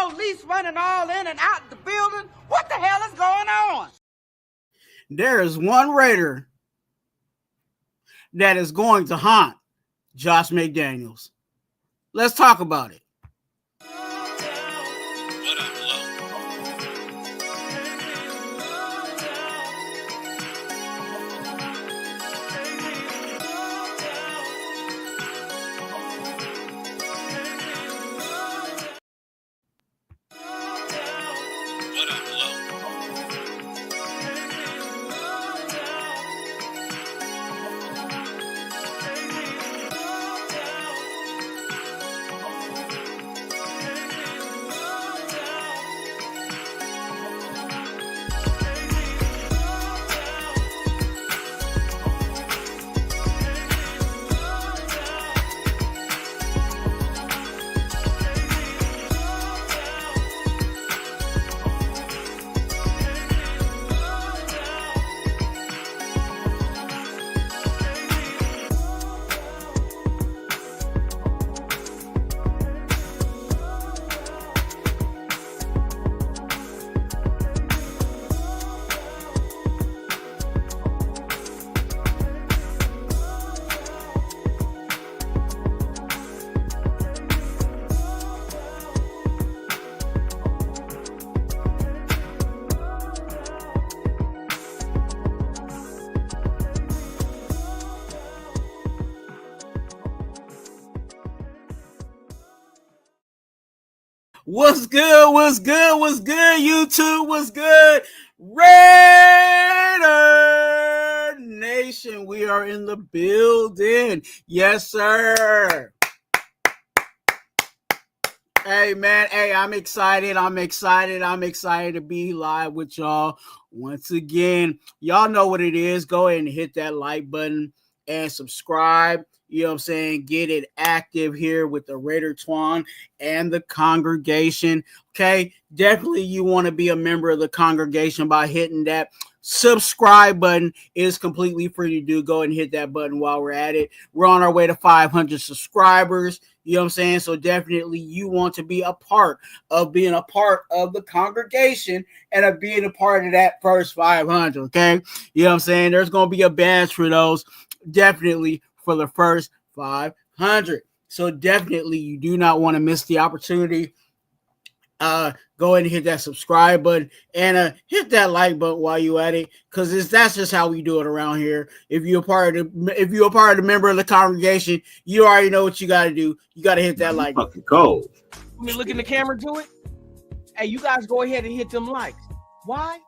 police running all in and out the building. What the hell is going on? There is one Raider that is going to haunt Josh McDaniels. Let's talk about it. What's good? What's good? What's good? YouTube, what's good? Raider Nation, we are in the building. Yes, sir. Hey, man. Hey, I'm excited. I'm excited to be live with y'all once again. Y'all know what it is. Go ahead and hit that like button and subscribe. You know what I'm saying? Get it active here with the Raider Twuan and the congregation. Okay? Definitely you want to be a member of the congregation by hitting that subscribe button. It is completely free to do. Go and hit that button while we're at it. We're on our way to 500 subscribers. You know what I'm saying? So definitely you want to be a part of being a part of the congregation and of being a part of that first 500. Okay? You know what I'm saying? There's going to be a badge for those. Definitely for the first 500. So definitely you do not want to miss the opportunity. Go ahead and hit that subscribe button and hit that like button while you at it, because that's just how we do it around here. If you're a part of the member of the congregation, you already know what you got to do. You got to hit that like button. Cold. Let me look in the camera, do it. Hey, you guys go ahead and hit them likes. Why?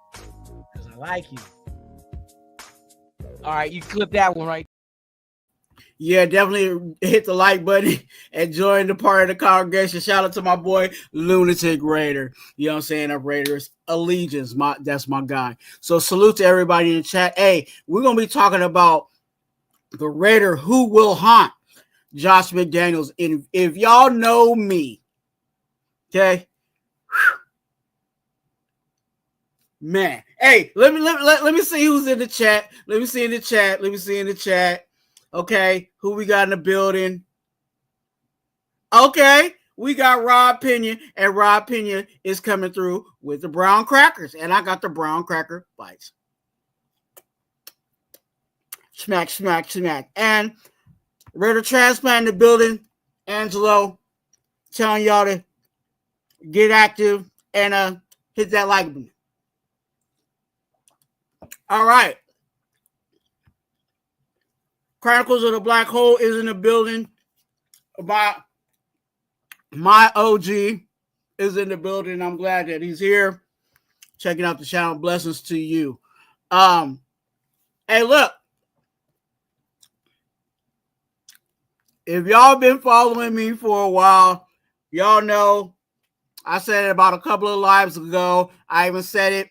Because I like you. All right, you clip that one right. Yeah, definitely hit the like button and join the part of the congregation. Shout out to my boy Lunatic Raider. You know what I'm saying? Of Raiders Allegiance. That's my guy. So salute to everybody in the chat. Hey, we're gonna be talking about the Raider who will haunt Josh McDaniels. And if y'all know me, okay. Man, hey, let me see who's in the chat. Let me see in the chat. Okay, who we got in the building? Okay, we got Rob Pena, and Rob Pena is coming through with the brown crackers, and I got the brown cracker bites. Smack, smack, smack. And Raider Transplant in the building. Angelo, telling y'all to get active and hit that like button. All right. Chronicles of the Black Hole is in the building. My OG is in the building. I'm glad that he's here. Checking out the channel. Blessings to you. Hey, look. If y'all been following me for a while, y'all know I said it about a couple of lives ago. I even said it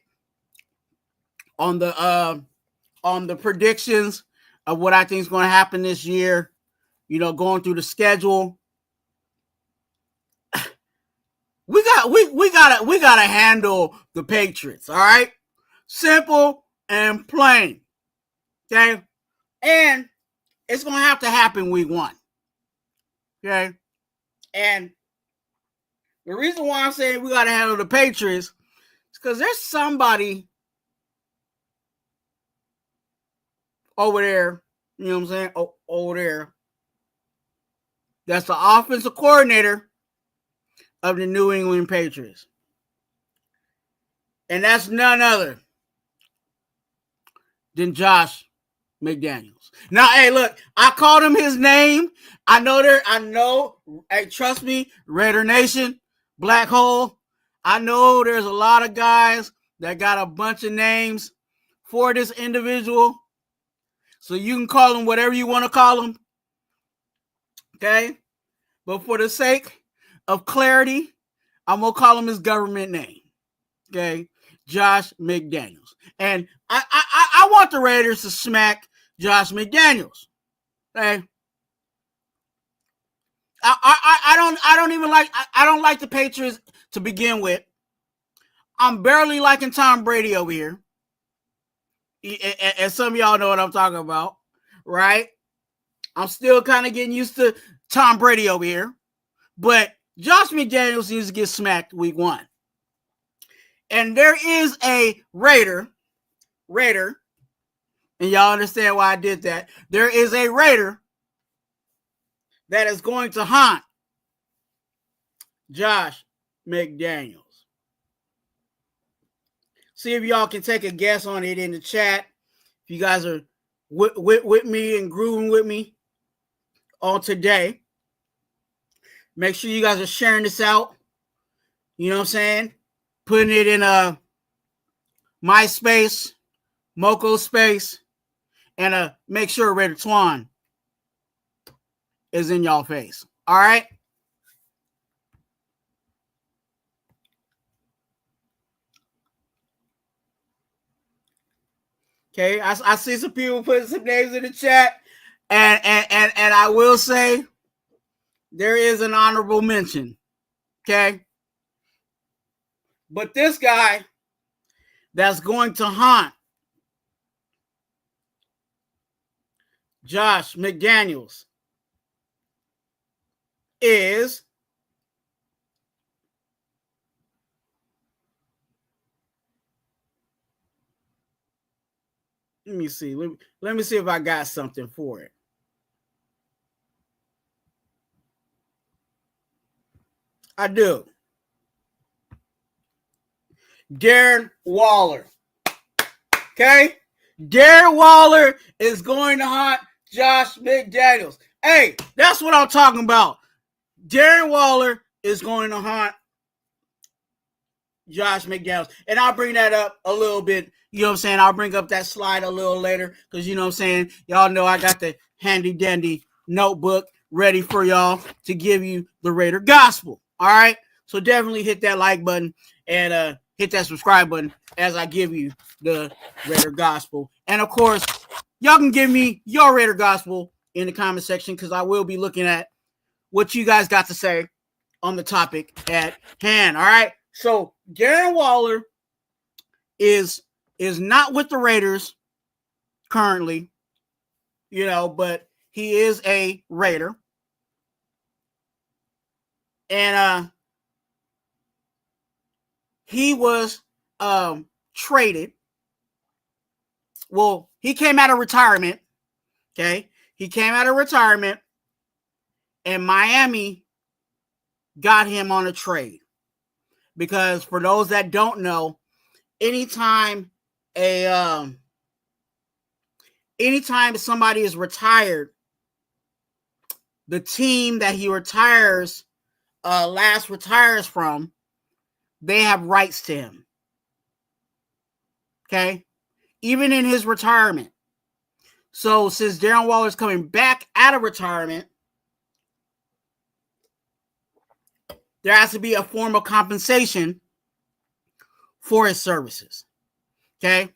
on the predictions of what I think is going to happen this year, you know, going through the schedule. We gotta handle the Patriots, all right? Simple and plain. Okay? And it's gonna have to happen week 1. Okay? And The reason why I'm saying we got to handle the Patriots is because there's somebody over there, you know what I'm saying? Over there. That's the offensive coordinator of the New England Patriots. And that's none other than Josh McDaniels. Now, hey, look, I called him his name. I know, hey, trust me, Raider Nation, Black Hole. I know there's a lot of guys that got a bunch of names for this individual. So you can call him whatever you want to call him. Okay? But for the sake of clarity, I'm going to call him his government name. Okay? Josh McDaniels. And I want the Raiders to smack Josh McDaniels. Okay? I don't like the Patriots to begin with. I'm barely liking Tom Brady over here. And some of y'all know what I'm talking about, right? I'm still kind of getting used to Tom Brady over here. But Josh McDaniels needs to get smacked week 1. And there is a Raider, and y'all understand why I did that. There is a Raider that is going to haunt Josh McDaniels. See if y'all can take a guess on it in the chat. If you guys are with me and grooving with me on today, make sure you guys are sharing this out. You know what I'm saying? Putting it in a MySpace, Moco space, and make sure Raider Twuan is in y'all face. All right? Okay, I see some people putting some names in the chat, and I will say there is an honorable mention. Okay, but this guy that's going to haunt Josh McDaniels is let me see. Let me see if I got something for it. I do. Darren Waller. Okay? Darren Waller is going to haunt Josh McDaniels. Hey, that's what I'm talking about. Darren Waller is going to haunt Josh McDaniels. And I'll bring that up a little bit. You know what I'm saying? I'll bring up that slide a little later because, you know what I'm saying, y'all know I got the handy-dandy notebook ready for y'all to give you the Raider Gospel. All right? So definitely hit that like button and hit that subscribe button as I give you the Raider Gospel. And, of course, y'all can give me your Raider Gospel in the comment section because I will be looking at what you guys got to say on the topic at hand. All right? So Darren Waller is not with the Raiders currently, you know, but he is a Raider. And he was traded. Well, he came out of retirement. Okay. He came out of retirement and Miami got him on a trade. Because for those that don't know, anytime somebody is retired, the team that he retires from, they have rights to him. Okay? Even in his retirement. So since Darren Waller is coming back out of retirement, there has to be a form of compensation for his services. Okay?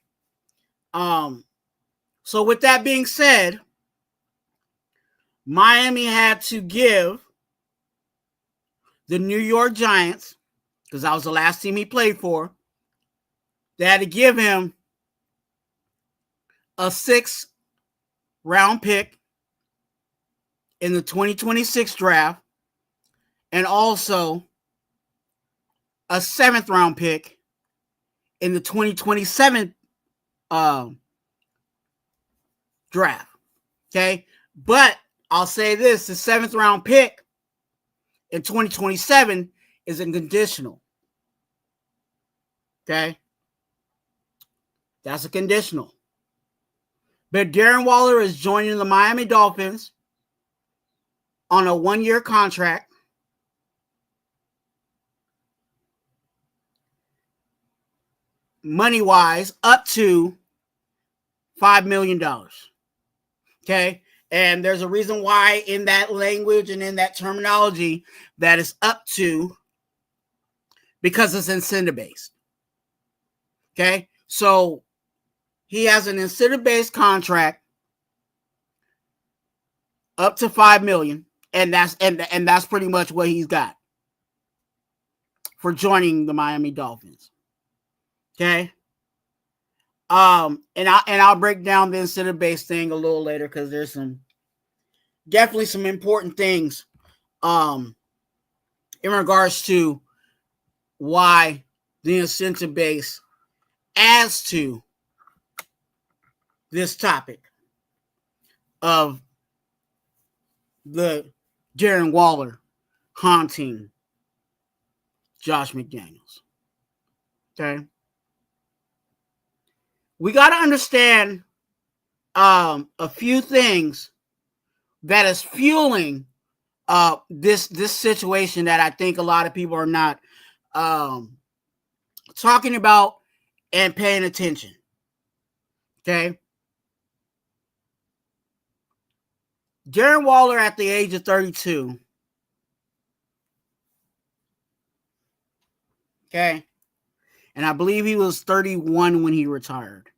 So with that being said, Miami had to give the New York Giants, because that was the last team he played for, they had to give him a 6th-round pick in the 2026 draft and also a 7th round pick in the 2027 draft. Okay. But I'll say this, the 7th round pick in 2027 is a conditional. Okay. That's a conditional. But Darren Waller is joining the Miami Dolphins on a 1-year contract. Money-wise, up to $5 million. Okay? And there's a reason why in that language and in that terminology that is up to, because it's incentive-based. Okay? So he has an incentive-based contract up to $5 million, and that's pretty much what he's got for joining the Miami Dolphins. Okay. And I'll break down the incentive-based thing a little later because there's definitely some important things in regards to why the incentive base adds to this topic of the Darren Waller haunting Josh McDaniels. Okay. We got to understand a few things that is fueling this situation that I think a lot of people are not talking about and paying attention. Okay. Darren Waller at the age of 32. Okay. And I believe he was 31 when he retired.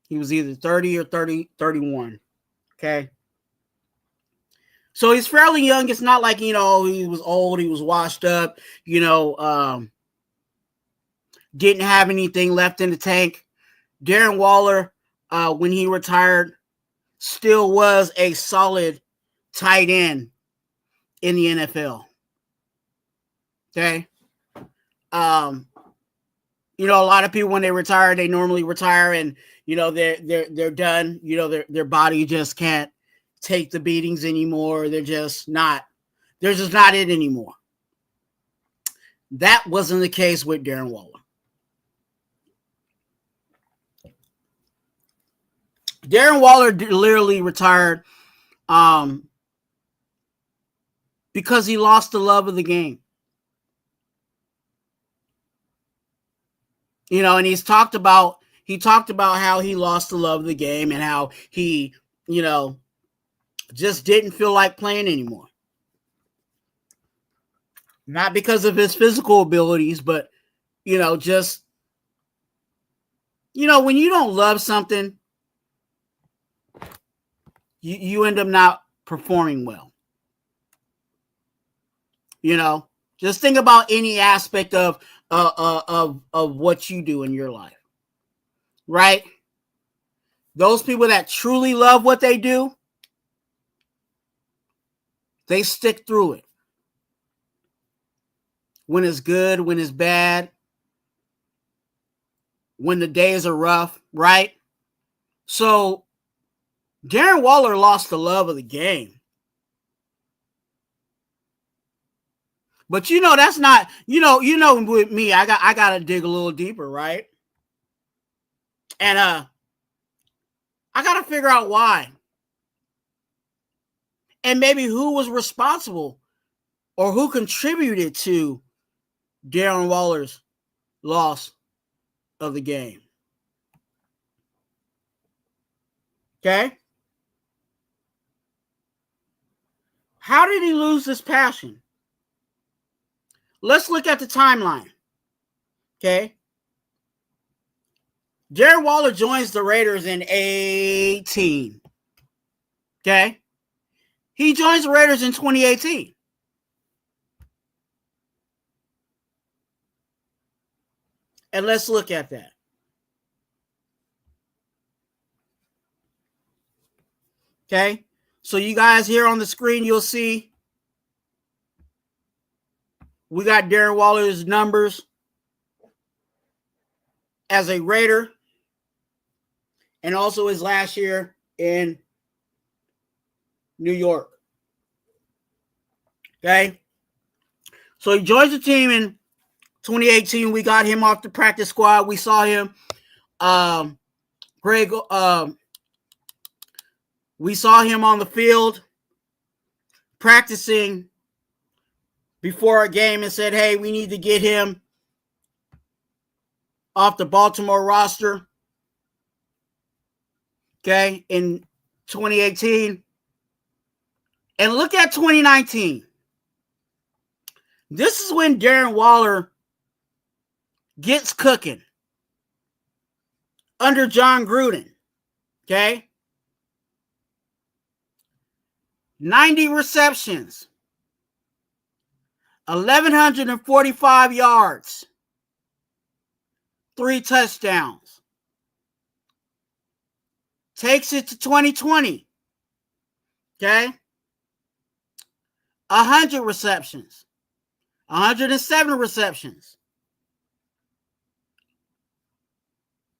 He was either 30 or 31. Okay. So he's fairly young. It's not like, he was old, he was washed up, didn't have anything left in the tank. Darren Waller, when he retired, still was a solid tight end in the NFL. Okay. A lot of people when they retire, they normally retire and they're done. Their body just can't take the beatings anymore. They're just not it anymore. That wasn't the case with Darren Waller. Darren Waller literally retired because he lost the love of the game. And he talked about how he lost the love of the game and how he, just didn't feel like playing anymore. Not because of his physical abilities, but, just, when you don't love something, you end up not performing well. Just think about any aspect of what you do in your life, right? Those people that truly love what they do, they stick through it. When it's good, when it's bad, when the days are rough, right? So Darren Waller lost the love of the game. But that's not, with me, I gotta dig a little deeper, right? And I gotta figure out why. And maybe who was responsible or who contributed to Darren Waller's loss of the game. Okay? How did he lose his passion? Let's look at the timeline. Okay? Darren Waller joins the Raiders in 2018. Okay? He joins the Raiders in 2018. And let's look at that. Okay? So you guys here on the screen, you'll see We got Darren Waller's numbers as a Raider and also his last year in New York. Okay. So he joins the team in 2018. We got him off the practice squad. We saw him. We saw him on the field practicing before a game and said, hey, we need to get him off the Baltimore roster. Okay, in 2018. And look at 2019. This is when Darren Waller gets cooking under John Gruden. Okay, 90 receptions, 1,145 yards, 3 touchdowns. Takes it to 2020. Okay, 100 receptions, 107 receptions,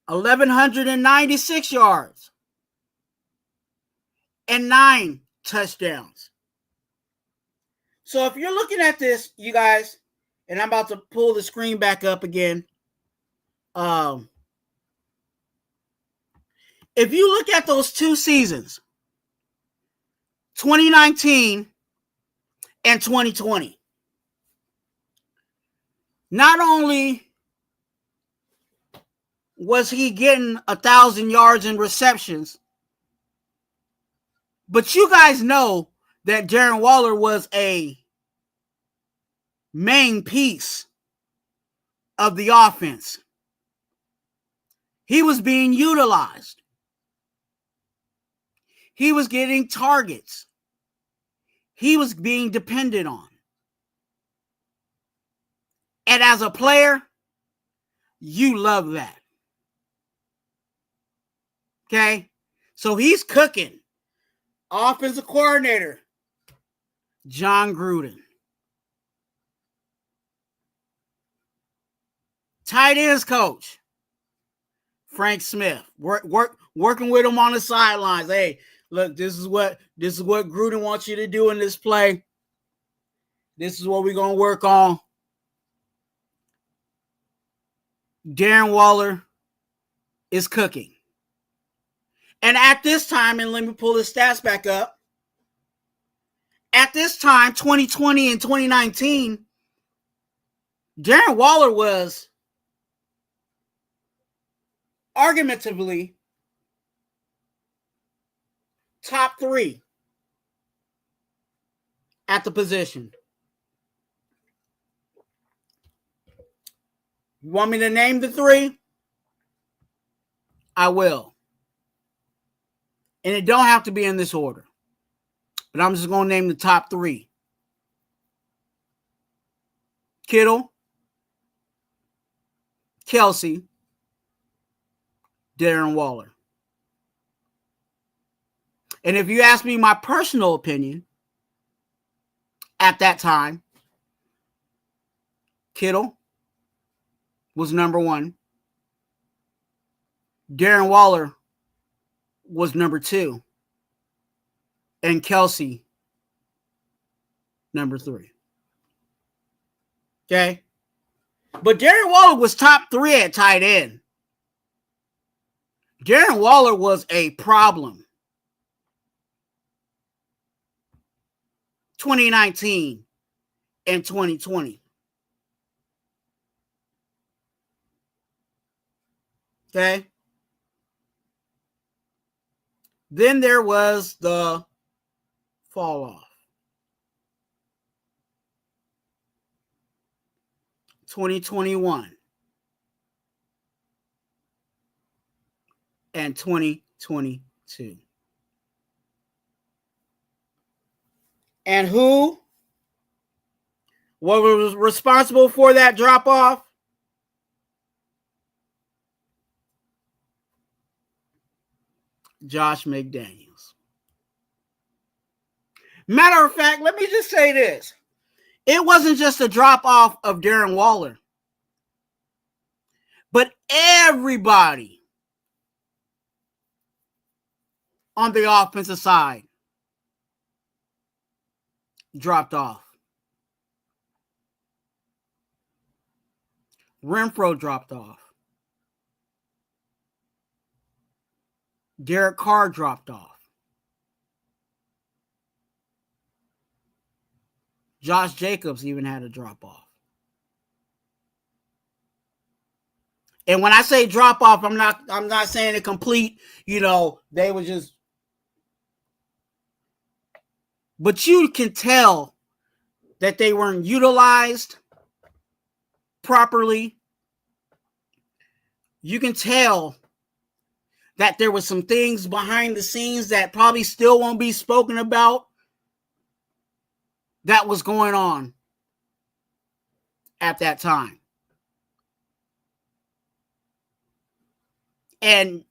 1,196 yards, and 9 touchdowns. So if you're looking at this, you guys, and I'm about to pull the screen back up again. If you look at those 2 seasons, 2019 and 2020, not only was he getting 1,000 yards in receptions, but you guys know that Darren Waller was a main piece of the offense. He was being utilized. He was getting targets. He was being depended on. And as a player, you love that. Okay? So he's cooking. Offensive coordinator, John Gruden. Tight ends coach, Frank Smith. Working with him on the sidelines. Hey, look, this is what Gruden wants you to do in this play. This is what we're going to work on. Darren Waller is cooking. And at this time, and let me pull the stats back up. At this time, 2020 and 2019, Darren Waller was argumentatively top 3 at the position. You want me to name the 3? I will. And it don't have to be in this order. But I'm just going to name the top 3. Kittle, Kelsey, Darren Waller. And if you ask me my personal opinion, at that time, Kittle was number 1. Darren Waller was number 2. And Kelsey, number 3. Okay? But Darren Waller was top 3 at tight end. Darren Waller was a problem. 2019 and 2020. Okay? Then there was the fall off. 2021 and 2022. And who was responsible for that drop off? Josh McDaniels. Matter of fact, let me just say this. It wasn't just a drop off of Darren Waller, but everybody on the offensive side dropped off. Renfro dropped off. Derek Carr dropped off. Josh Jacobs even had a drop off. And when I say drop off, I'm not saying a complete, they were just, but you can tell that they weren't utilized properly. You can tell that there were some things behind the scenes that probably still won't be spoken about that was going on at that time. And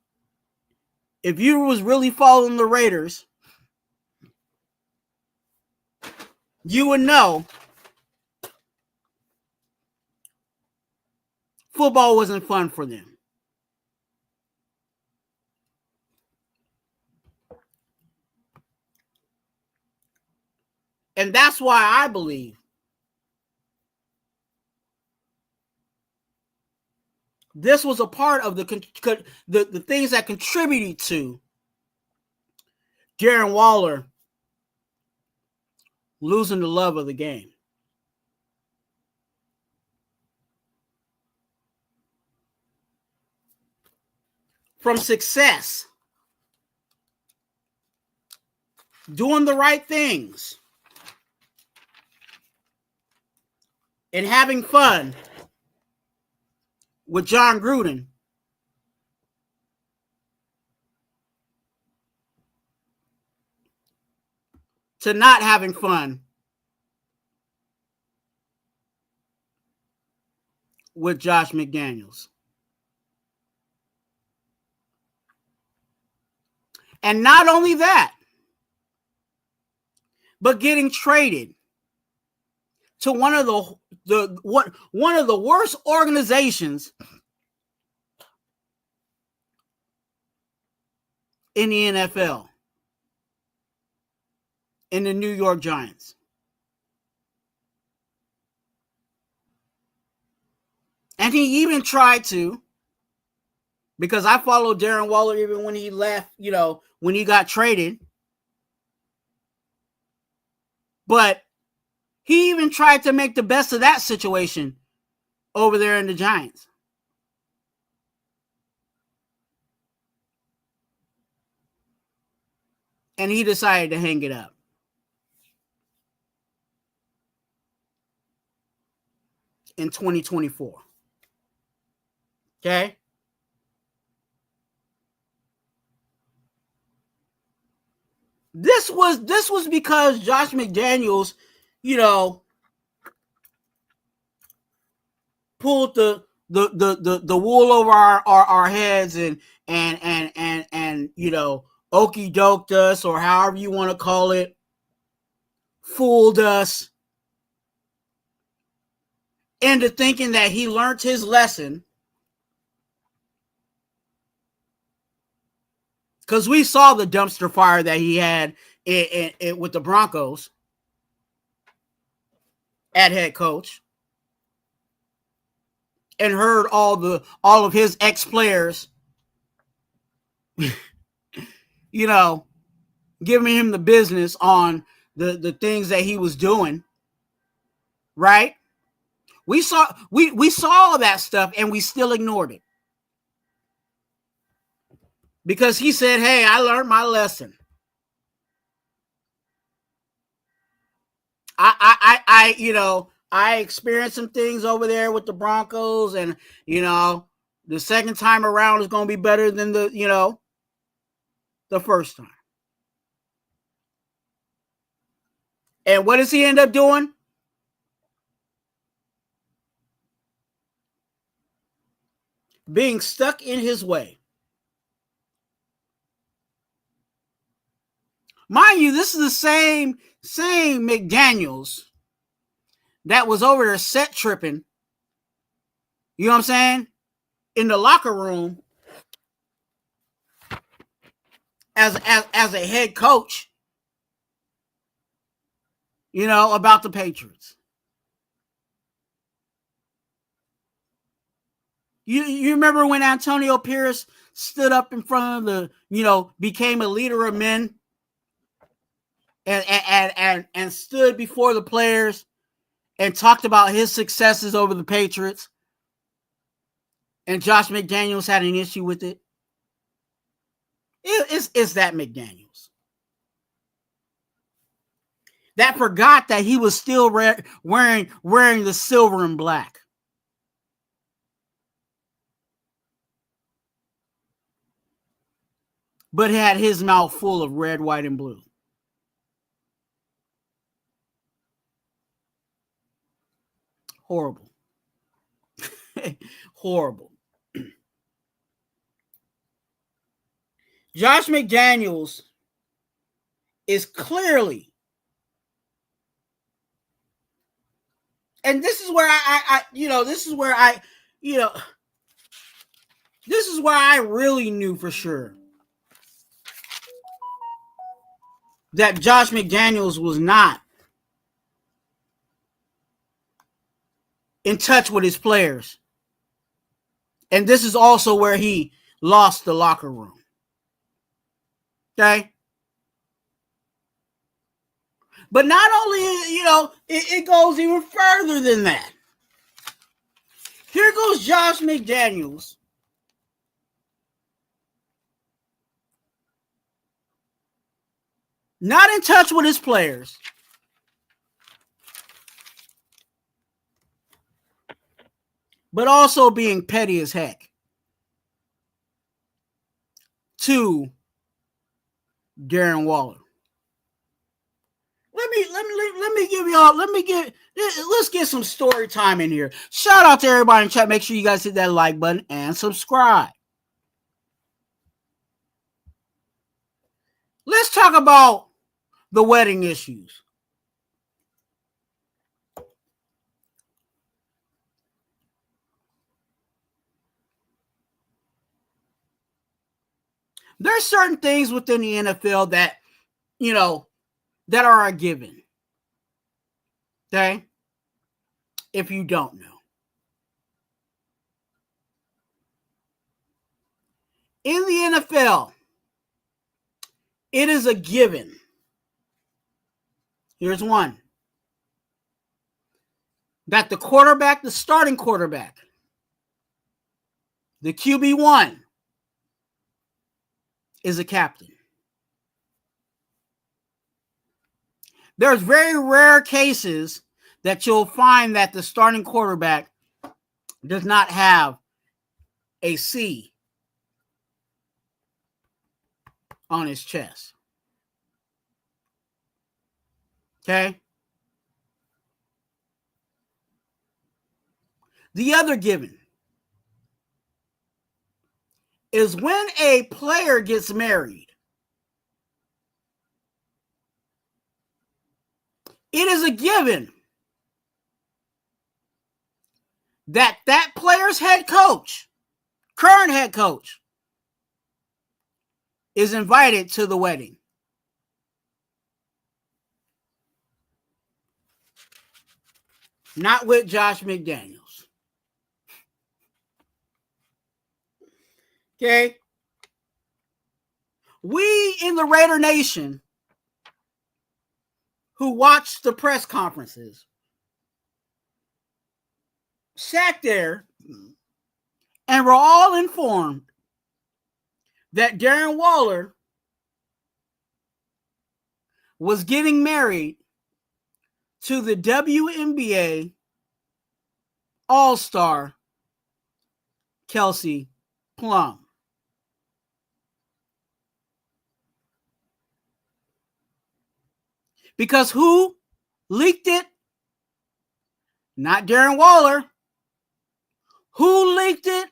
if you was really following the Raiders, you would know football wasn't fun for them. And that's why I believe this was a part of the things that contributed to Darren Waller losing the love of the game. From success, doing the right things, and having fun with John Gruden, to not having fun with Josh McDaniels. And not only that, but getting traded to one of the worst organizations in the NFL, in the New York Giants. And he even tried to, because I followed Darren Waller even when he left, when he got traded. But he even tried to make the best of that situation over there in the Giants. And he decided to hang it up. In 2024. Okay? This was because Josh McDaniels, pulled the wool over our heads and okey doked us, or however you want to call it, fooled us into thinking that he learned his lesson. Because we saw the dumpster fire that he had with the Broncos at head coach, and heard all of his ex-players, giving him the business on the things that he was doing. Right? We saw all that stuff, and we still ignored it. Because he said, hey, I learned my lesson. I experienced some things over there with the Broncos, and, the second time around is going to be better than the first time. And what does he end up doing? Being stuck in his way. Mind you, this is the same McDaniels that was over there set tripping, you know what I'm saying, in the locker room as a head coach, you know, about the Patriots. You remember when Antonio Pierce stood up in front of the, you know, became a leader of men and stood before the players and talked about his successes over the Patriots, and Josh McDaniels had an issue with it? It's that McDaniels that forgot that he was still wearing the silver and black. But had his mouth full of red, white, and blue. Horrible. Horrible. Josh McDaniels is clearly, and this is where this is where I really knew for sure that Josh McDaniels was not in touch with his players. And this is also where he lost the locker room. Okay? But not only, it goes even further than that. Here goes Josh McDaniels not in touch with his players, but also being petty as heck to Darren Waller. Let's get some story time in here. Shout out to everybody in chat. Make sure you guys hit that like button and subscribe. Let's talk about the wedding issues. There's certain things within the NFL that, that are a given. Okay? If you don't know. In the NFL, it is a given. Here's one. That the quarterback, the starting quarterback, the QB1, is a captain. There's very rare cases that you'll find that the starting quarterback does not have a C on his chest. Okay? The other given is when a player gets married, it is a given that player's head coach, current head coach, is invited to the wedding. Not with Josh McDaniels. Okay? We in the Raider Nation who watched the press conferences sat there and were all informed that Darren Waller was getting married to the WNBA All-Star Kelsey Plum. Because who leaked it? Not Darren Waller. Who leaked it?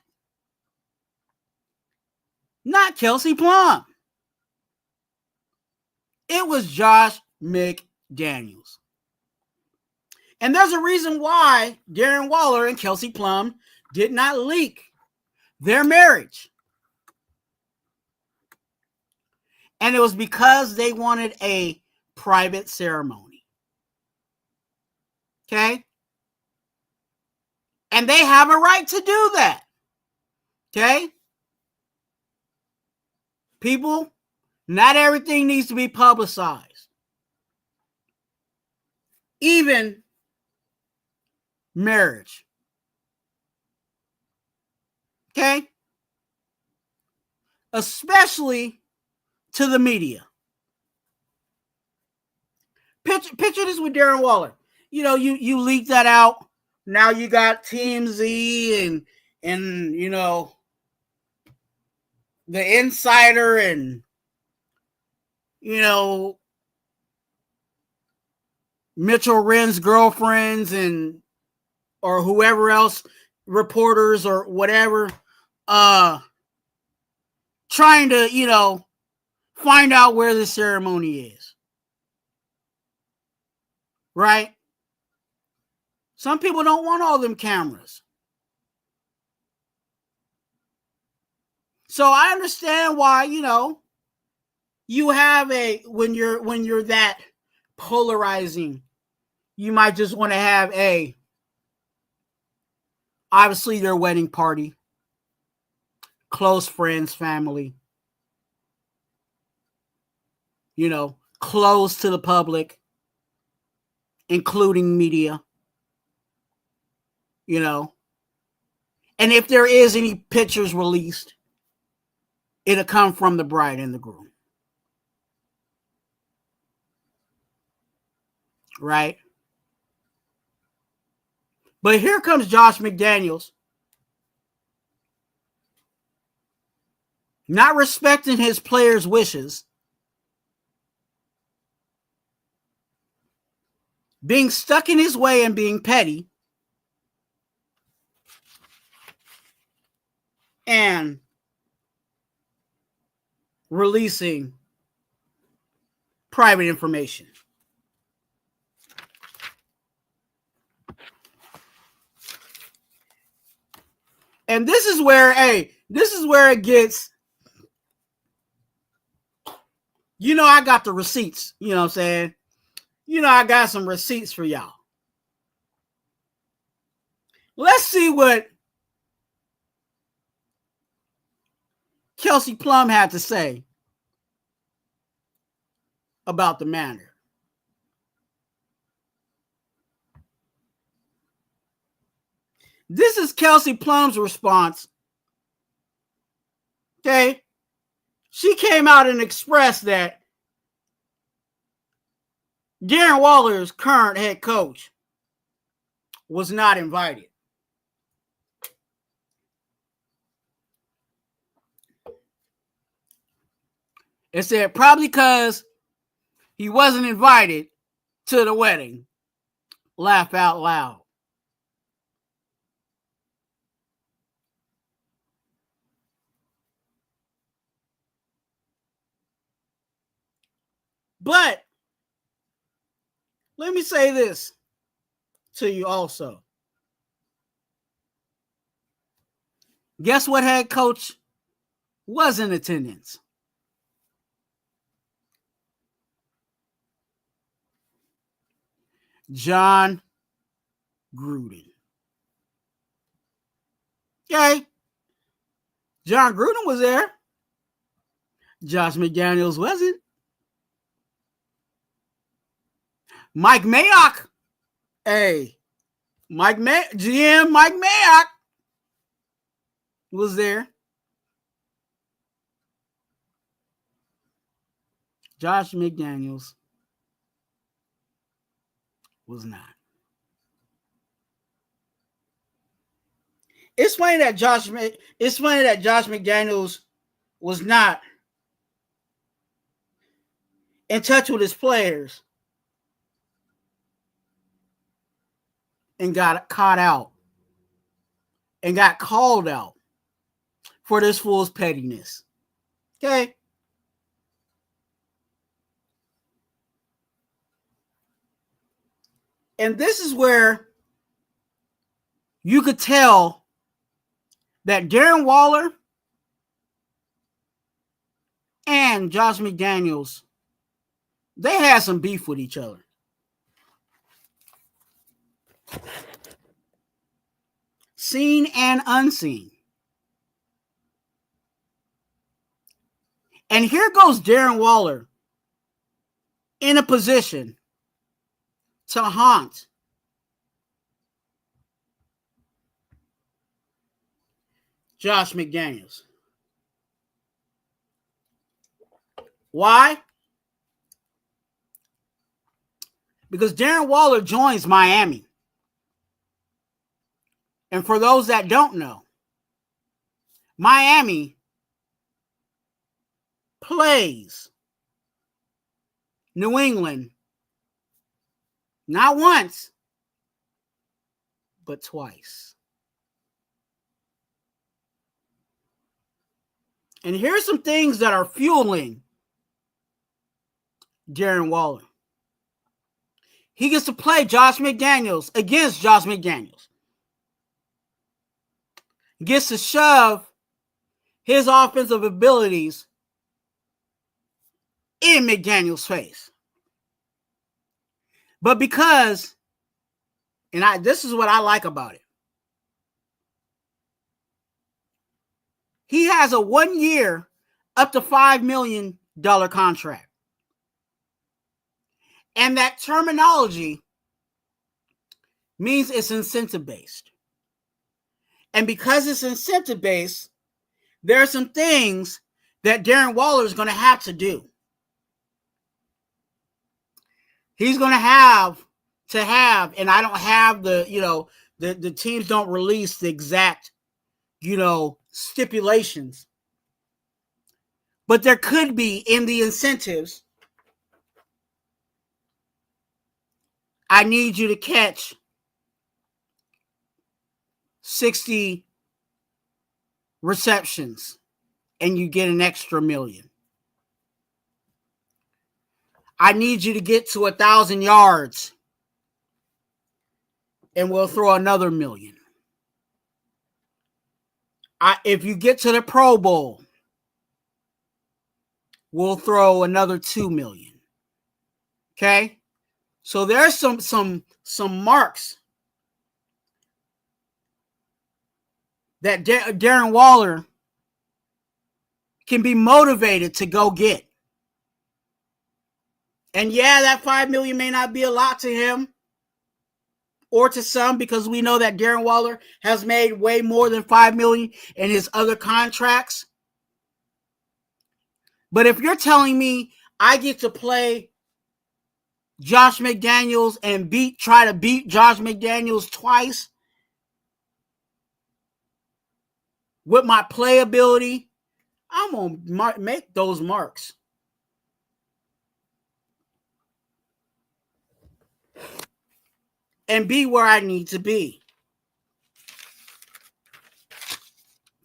Not Kelsey Plum. It was Josh McDaniels. And there's a reason why Darren Waller and Kelsey Plum did not leak their marriage. And it was because they wanted a private ceremony. Okay? And they have a right to do that. Okay? People, not everything needs to be publicized. Even marriage. Okay? Especially to the media. Picture this with Darren Waller. You know, you leak that out. Now you got TMZ and you know, the Insider and you know, Mitchell Wren's girlfriends and or whoever else, reporters or whatever, trying to, you know, find out where the ceremony is. Right? Some people don't want all them cameras. So I understand why, you know, you have when you're that polarizing, you might just want to have obviously their wedding party, close friends, family, you know, close to the public, including media, you know. And if there is any pictures released, it'll come from the bride and the groom. Right? But here comes Josh McDaniels, not respecting his players' wishes, being stuck in his way and being petty, and releasing private information. And this is where it gets, you know, I got the receipts, you know what I'm saying? You know, I got some receipts for y'all. Let's see what Kelsey Plum had to say about the matter. This is Kelsey Plum's response. Okay? She came out and expressed that Darren Waller's current head coach was not invited. It said probably because he wasn't invited to the wedding. Laugh out loud. But let me say this to you also. Guess what head coach was in attendance? John Gruden. Okay. John Gruden was there. Josh McDaniels wasn't. Mike Mayock. GM Mike Mayock was there. Josh McDaniels was not. It's funny that Josh McDaniels was not in touch with his players and got caught out and got called out for this fool's pettiness. Okay? And this is where you could tell that Darren Waller and Josh McDaniels, they had some beef with each other. Seen and unseen. And here goes Darren Waller in a position to haunt Josh McDaniels. Why? Because Darren Waller joins Miami. And for those that don't know, Miami plays New England not once, but twice. And here's some things that are fueling Darren Waller. He gets to play Josh McDaniels against Josh McDaniels. Gets to shove his offensive abilities in McDaniels' face. But because, and this is what I like about it, he has a 1 year, up to $5 million contract. And that terminology means it's incentive-based. And because it's incentive-based, there are some things that Darren Waller is going to have to do. He's going to have, and I don't have the teams don't release the exact, stipulations. But there could be in the incentives, I need you to catch 60 receptions and you get an extra $1 million. I need you to get to 1,000 yards and we'll throw another $1 million. If you get to the Pro Bowl, we'll throw another $2 million. Okay? So there's some marks that Darren Waller can be motivated to go get. And yeah, that $5 million may not be a lot to him or to some, because we know that Darren Waller has made way more than $5 million in his other contracts. But if you're telling me I get to play Josh McDaniels and try to beat Josh McDaniels twice with my playability, I'm going to make those marks. And be where I need to be.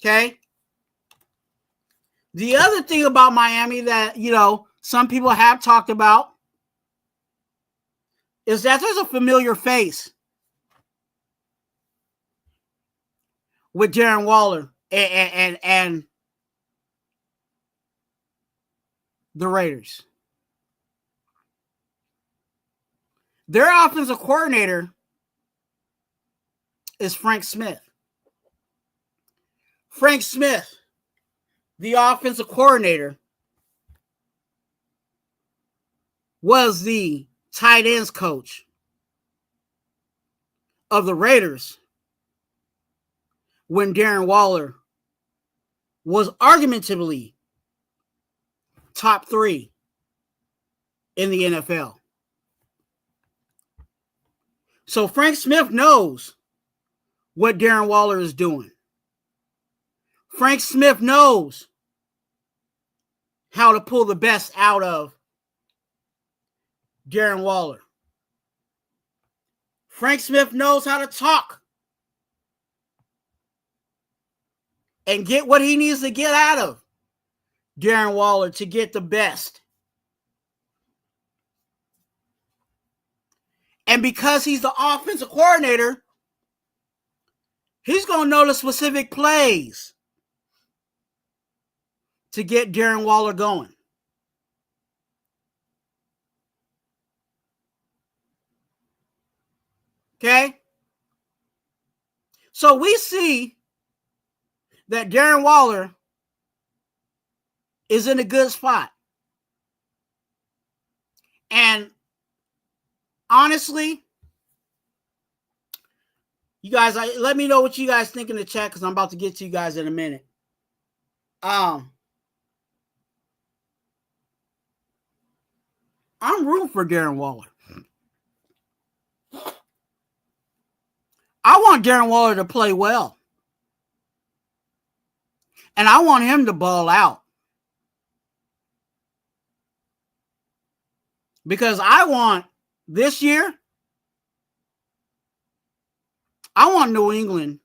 Okay? The other thing about Miami that, some people have talked about is that there's a familiar face with Darren Waller and the Raiders. Their offensive coordinator is Frank Smith. Frank Smith, the offensive coordinator, was the tight ends coach of the Raiders when Darren Waller was argumentatively top 3 in the NFL. So Frank Smith knows what Darren Waller is doing. Frank Smith knows how to pull the best out of Darren Waller. Frank Smith knows how to talk and get what he needs to get out of Darren Waller to get the best. And because he's the offensive coordinator, he's going to know the specific plays to get Darren Waller going. Okay? So we see that Darren Waller is in a good spot. And honestly, you guys, let me know what you guys think in the chat because I'm about to get to you guys in a minute. I'm rooting for Darren Waller. I want Darren Waller to play well. And I want him to ball out. Because I want this year, I want New England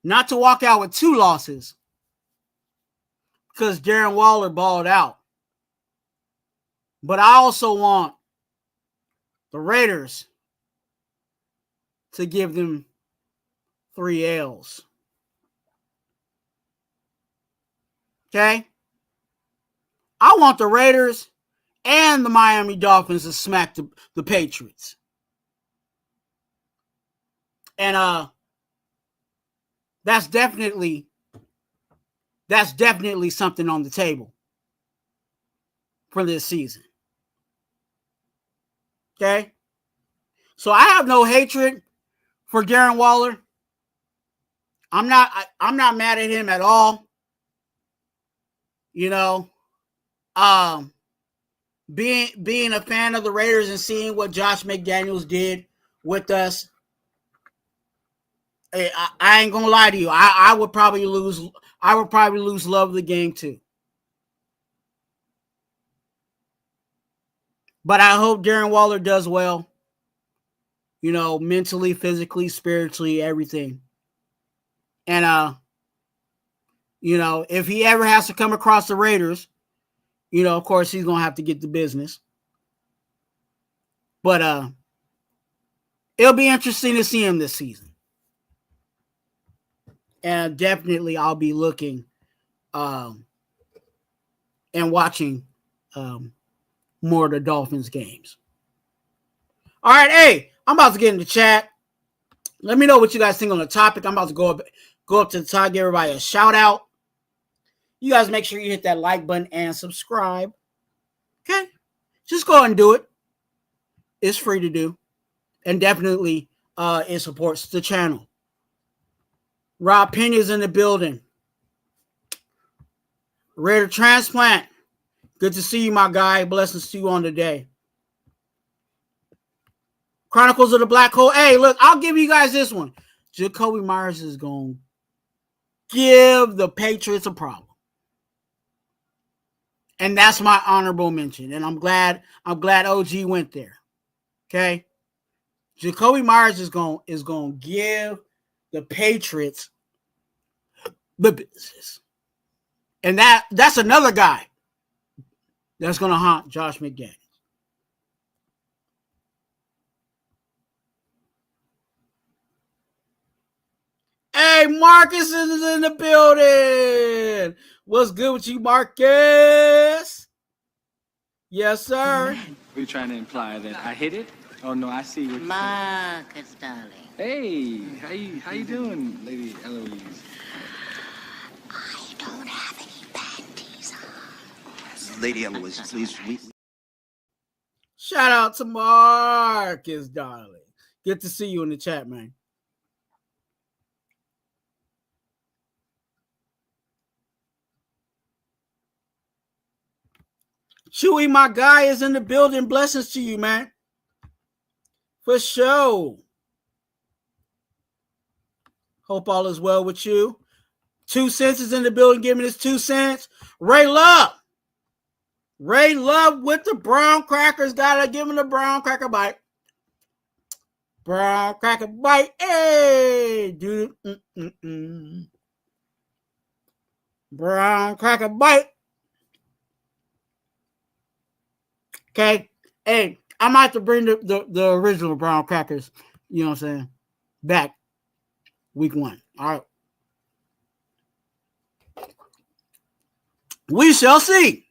not to walk out with 2 losses because Darren Waller balled out. But I also want the Raiders to give them 3 L's. Okay? I want the Raiders and the Miami Dolphins to smack the Patriots. And that's definitely something on the table for this season. Okay? So I have no hatred for Darren Waller. I'm not mad at him at all. You know, being a fan of the Raiders and seeing what Josh McDaniels did with us, I ain't gonna lie to you. I would probably lose love of the game too. But I hope Darren Waller does well. You know, mentally, physically, spiritually, everything. And you know, if he ever has to come across the Raiders, you know, of course he's gonna have to get the business. But it'll be interesting to see him this season. And definitely I'll be looking and watching more of the Dolphins games. All right, hey, I'm about to get in the chat. Let me know what you guys think on the topic. I'm about to go up to the top, give everybody a shout out. You guys make sure you hit that like button and subscribe. Okay? Just go ahead and do it. It's free to do. And definitely it supports the channel. Rob Pena's in the building. Raider Transplant. Good to see you, my guy. Blessings to you on the day. Chronicles of the Black Hole. Hey, look, I'll give you guys this one. Jacoby Myers is going to give the Patriots a problem. And that's my honorable mention. And I'm glad OG went there. Okay? Jacoby Myers is going to give the Patriots the business. And that's another guy that's going to haunt Josh McDaniels. Hey, Marcus is in the building. What's good with you, Marcus? Yes, sir. Are you trying to imply that I hit it? Oh no, I see what you're Marcus, darling. saying. Hey, how you doing, Lady Eloise? I don't have any panties on. Lady Eloise, please. Shout out to Marcus, darling. Good to see you in the chat, man. Chewy, my guy, is in the building. Blessings to you, man. For sure. Hope all is well with you. 2 cents is in the building. Give me this 2 cents. Ray Love. Ray Love with the brown crackers. Gotta give him the brown cracker bite. Brown cracker bite. Hey, dude. Brown cracker bite. Okay. Hey, I might have to bring the original brown crackers, you know what I'm saying, back week 1. All right. We shall see.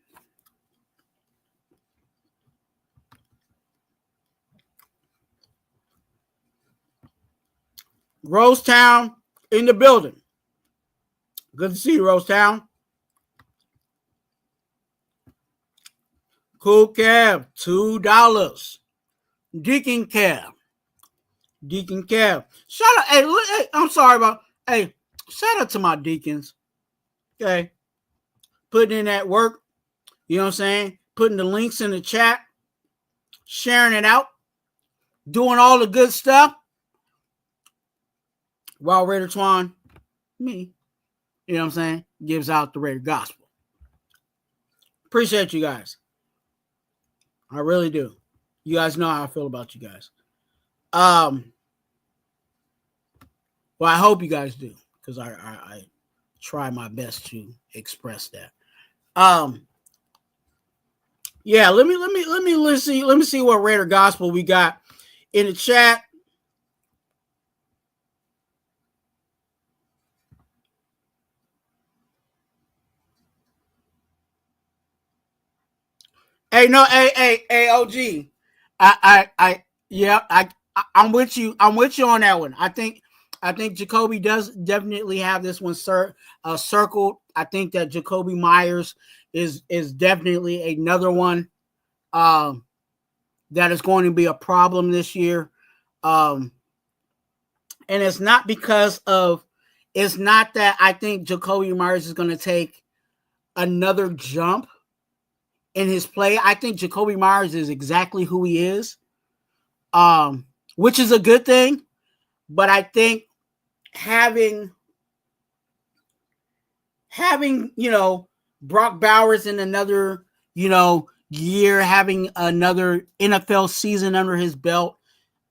Rosetown in the building. Good to see you, Rosetown. Cool Cab, $2. Deacon Cab. Shout out, hey, I'm sorry about, hey, shout out to my deacons. Okay. Putting in that work. You know what I'm saying? Putting the links in the chat. Sharing it out. Doing all the good stuff. While Raider Twuan, me, you know what I'm saying, gives out the Raider gospel. Appreciate you guys. I really do. You guys know how I feel about you guys. Well, I hope you guys do, because I try my best to express that. Yeah, let me see what Raider gospel we got in the chat. Hey, no, hey, OG. I'm with you. I'm with you on that one. I think Jacoby does definitely have this one circled. I think that Jacoby Myers is definitely another one that is going to be a problem this year. And it's not that I think Jacoby Myers is going to take another jump in his play. I think Jacoby Myers is exactly who he is, which is a good thing. But I think having Brock Bowers in another year, having another NFL season under his belt,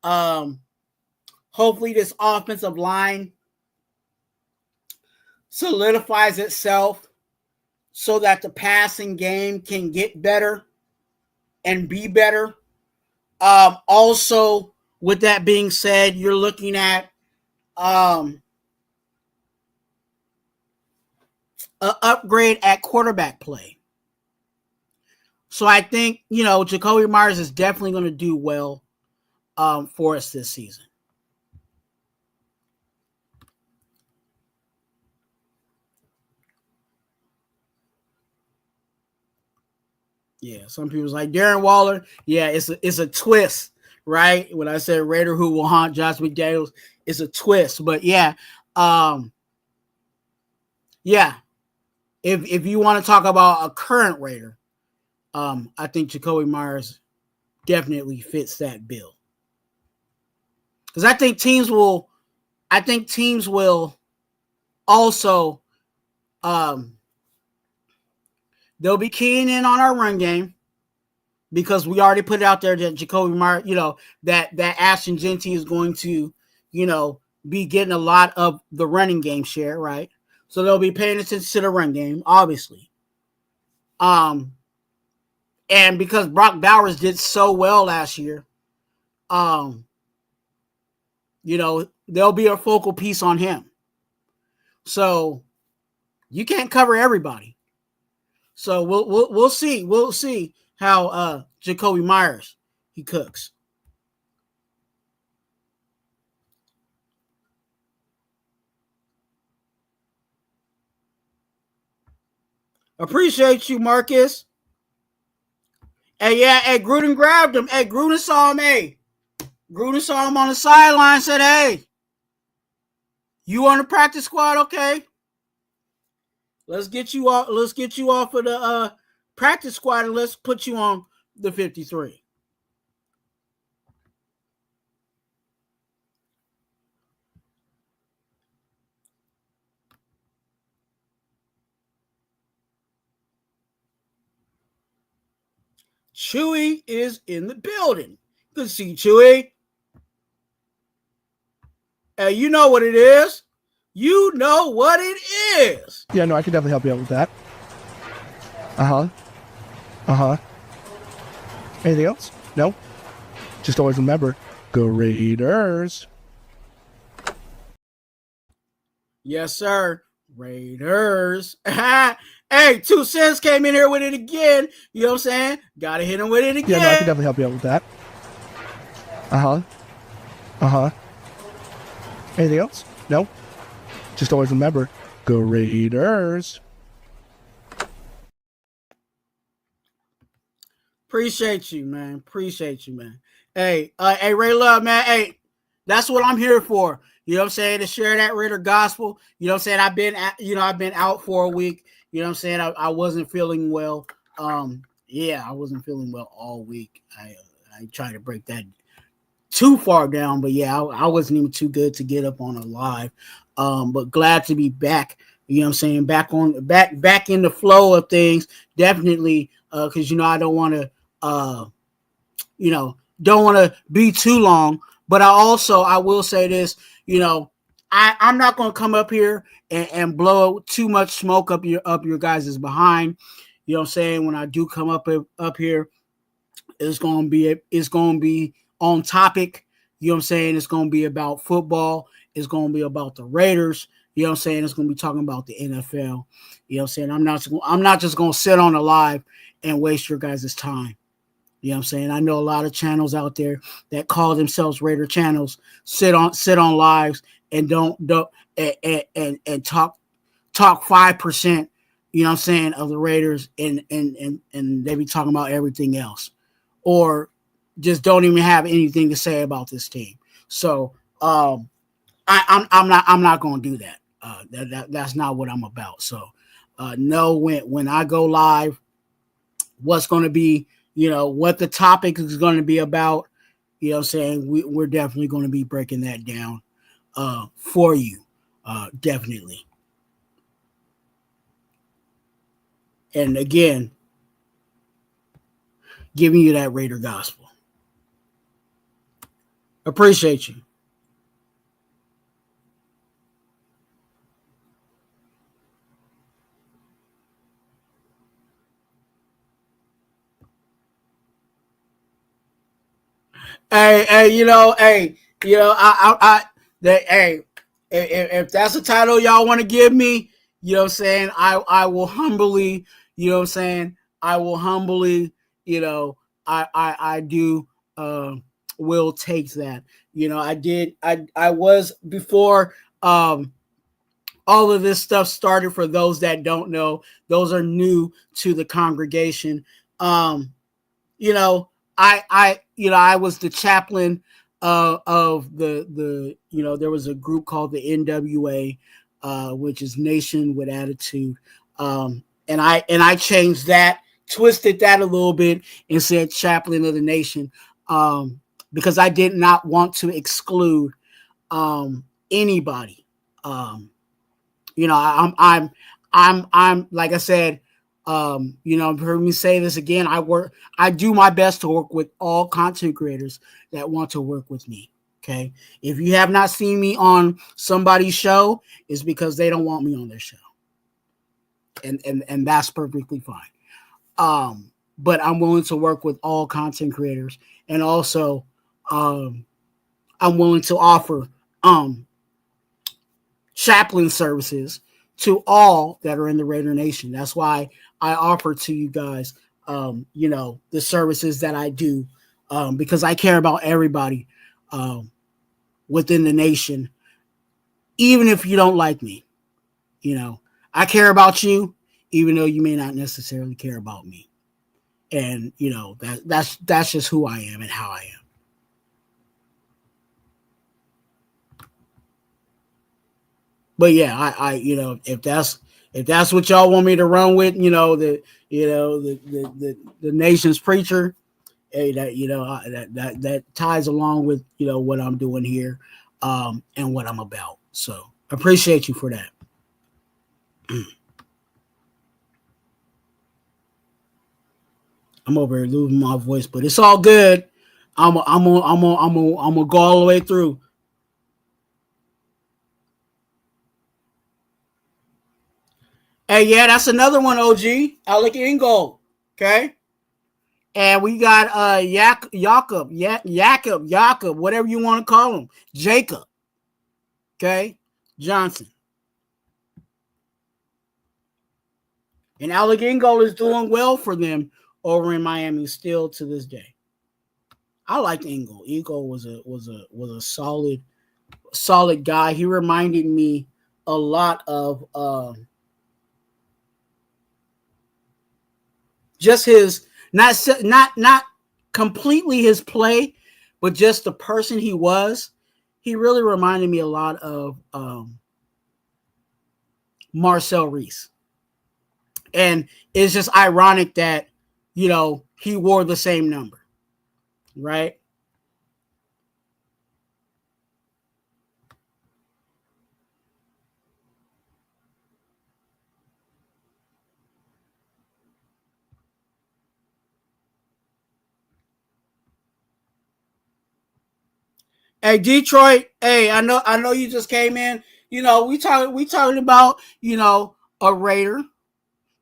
hopefully this offensive line solidifies itself so that the passing game can get better and be better. Also, with that being said, you're looking at an upgrade at quarterback play. So I think, Jacoby Myers is definitely going to do well for us this season. Yeah, some people's like Darren Waller. Yeah, it's a twist, right? When I said Raider who will haunt Josh McDaniels, it's a twist. But yeah, if you want to talk about a current Raider, I think Jacoby Myers definitely fits that bill. Because I think teams will also they'll be keying in on our run game because we already put it out there that Jacoby Myers, that Ashton Jeanty is going to, be getting a lot of the running game share, right? So they'll be paying attention to the run game, obviously. And because Brock Bowers did so well last year, there'll be a focal piece on him. So you can't cover everybody. So we'll see. We'll see how Jacoby Myers he cooks. Appreciate you, Marcus. Hey, Gruden grabbed him. Hey, Gruden saw him. Gruden saw him on the sideline. Said, "Hey, you on the practice squad? Okay, let's get you off. Let's get you off of the practice squad and let's put you on the 53." Chewy is in the building. Good to see you, Chewy. Hey, you know what it is. You know what it is. Yeah, no, I can definitely help you out with that. Anything else? No? Just always remember, go Raiders. Yes, sir. Raiders. Hey, 2 cents came in here with it again. You know what I'm saying? Gotta hit him with it again. Yeah, no, I can definitely help you out with that. Anything else? No? Just always remember, go Raiders. Appreciate you, man. Appreciate you, man. Hey, Ray Love, man. Hey, that's what I'm here for. You know what I'm saying? To share that Raider gospel. You know what I'm saying? I've been out for a week. You know what I'm saying? I wasn't feeling well. Yeah, I wasn't feeling well all week. I tried to break that too far down, but yeah, I wasn't even too good to get up on a live. But glad to be back. You know what I'm saying? Back in the flow of things. Definitely, because I don't want to don't want to be too long. But I will say this, I'm not going to come up here and blow too much smoke up your guys' behind. You know what I'm saying? When I do come up here, it's going to be on topic. You know what I'm saying? It's going to be about football. It's going to be about the Raiders. You know what I'm saying? It's going to be talking about the NFL. You know what I'm saying? I'm not just going to sit on a live and waste your guys' time. You know what I'm saying? I know a lot of channels out there that call themselves Raider channels, sit on lives and don't and talk 5%, you know what I'm saying, of the Raiders and they be talking about everything else, or just don't even have anything to say about this team. So I'm not going to do that. That's not what I'm about. So know when I go live, what's going to be, what the topic is going to be about. You know what I'm saying? We're definitely going to be breaking that down for you. Definitely. And again, giving you that Raider gospel. Appreciate you. If that's the title y'all want to give me, you know what I'm saying, I will humbly, you know what I'm saying, I will humbly, I do will take that. I was before all of this stuff started. For those that don't know, those are new to the congregation. I was the chaplain of the there was a group called the NWA, which is Nation with Attitude. And I changed that, twisted that a little bit, and said chaplain of the nation, because I did not want to exclude anybody. I'm like I said, you've heard me say this again. I do my best to work with all content creators that want to work with me. Okay. If you have not seen me on somebody's show, it's because they don't want me on their show. And that's perfectly fine. But I'm willing to work with all content creators, and also I'm willing to offer chaplain services to all that are in the Raider Nation. That's why I offer to you guys, the services that I do, because I care about everybody within the nation, even if you don't like me. I care about you, even though you may not necessarily care about me. And that's just who I am and how I am. But yeah, I if that's what y'all want me to run with, the nation's preacher, hey, that ties along with what I'm doing here, and what I'm about. So appreciate you for that. I'm over here losing my voice, but it's all good. I'm gonna go all the way through. Hey, yeah, that's another one, OG. Alec Ingold. Okay. And we got Jakob, whatever you want to call him, Jacob. Okay, Johnson. And Allegingo is doing well for them over in Miami still to this day. I liked Ingle. Ingle was a solid guy. He reminded me a lot of just his not completely his play, but just the person he was. He really reminded me a lot of Marcel Reese. And it's just ironic that, you know, he wore the same number, right? Hey, Detroit. Hey, I know you just came in. You know, we talking about, you know, a Raider.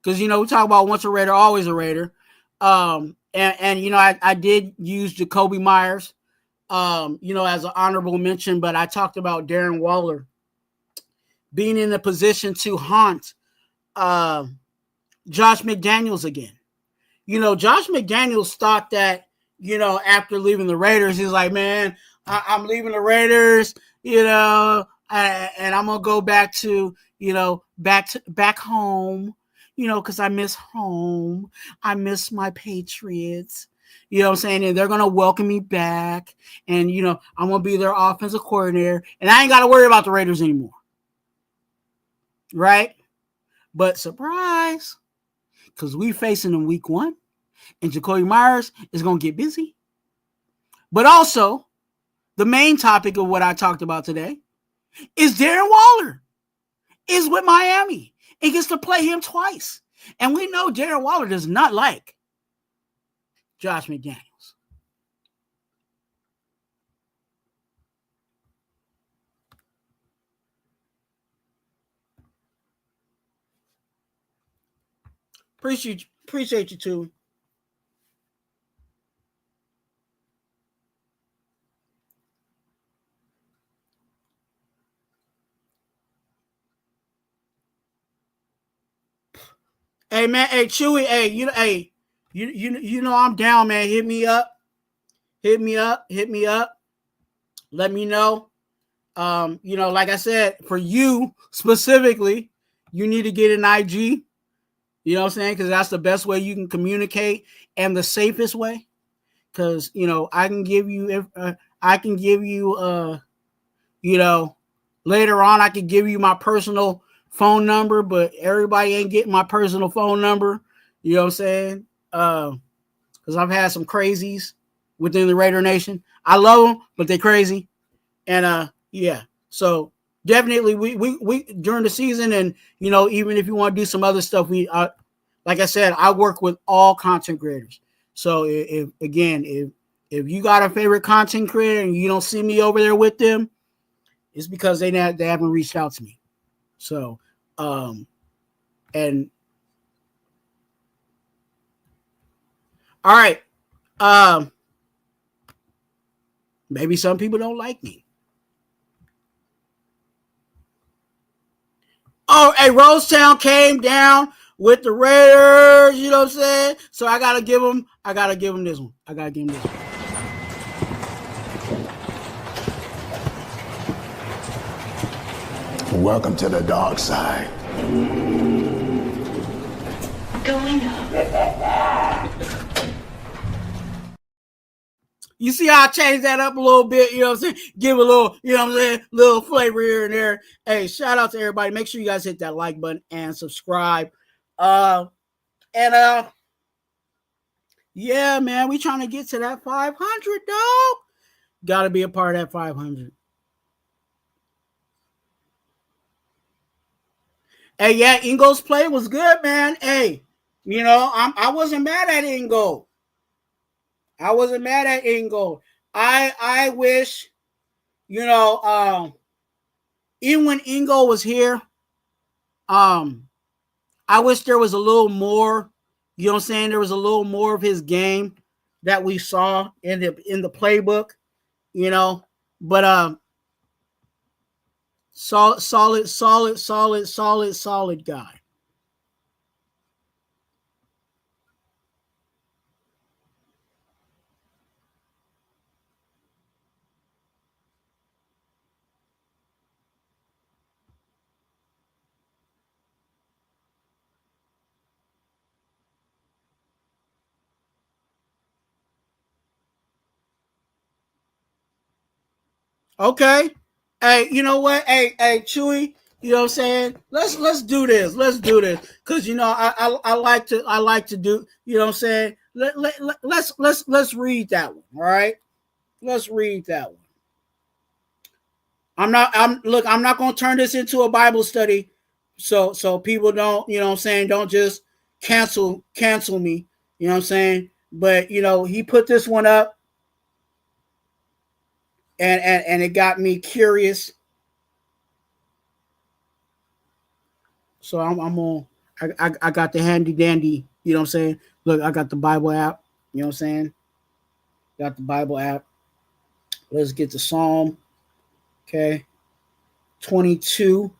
Because, you know, we talk about once a Raider, always a Raider. And you know, I did use Jacoby Myers, you know, as an honorable mention, but I talked about Darren Waller being in a position to haunt Josh McDaniels again. You know, Josh McDaniels thought that, you know, after leaving the Raiders, he's like, man, I'm leaving the Raiders, you know, and I'm going to go back to, you know, back home. You know, because I miss home. I miss my Patriots. You know what I'm saying? And they're going to welcome me back. And, you know, I'm going to be their offensive coordinator. And I ain't got to worry about the Raiders anymore. Right? But surprise, because we facing them week 1. And Jacoby Myers is going to get busy. But also, the main topic of what I talked about today is Darren Waller is with Miami. He gets to play him twice. And we know Darren Waller does not like Josh McDaniels. Appreciate you too. Hey man, hey Chewy, hey, you know I'm down, man. Hit me up. Let me know. You know, like I said, for you specifically, you need to get an IG. You know what I'm saying? Because that's the best way you can communicate and the safest way. Because, you know, I can give you, you know, later on, I can give you my personal phone number, but everybody ain't getting my personal phone number. You know what I'm saying? Because I've had some crazies within the Raider Nation. I love them, but they're crazy. And yeah, so definitely we during the season, and you know, even if you want to do some other stuff, like I said, I work with all content creators. So if you got a favorite content creator and you don't see me over there with them, it's because they haven't reached out to me. So and all right, maybe some people don't like me. Oh, hey, Rosetown came down with the Raiders, you know what I'm saying? So I gotta give him this one. Welcome to the dark side. Going up. You see how I changed that up a little bit, you know what I'm saying? Give a little, you know what I'm saying, little flavor here and there. Hey, shout out to everybody. Make sure you guys hit that like button and subscribe. Yeah, man, we trying to get to that 500, dog. Got to be a part of that 500. Hey, yeah, Ingo's play was good, man. Hey, you know, I wasn't mad at Ingo. I wish, you know, even when Ingo was here, I wish there was a little more, you know what I'm saying? There was a little more of his game that we saw in the playbook, you know. But solid guy. Okay. Hey, you know what? Hey, Chewy, you know what I'm saying? Let's do this. Let's do this. Cause you know, I like to do, you know what I'm saying? Let's read that one. All right. Let's read that one. I'm not gonna turn this into a Bible study. So people don't, you know what I'm saying, don't just cancel me. You know what I'm saying? But you know, he put this one up and it got me curious. So I'm on. I got the handy dandy. You know what I'm saying? Look, I got the Bible app. You know what I'm saying? Got the Bible app. Let's get to Psalm. Okay, 22.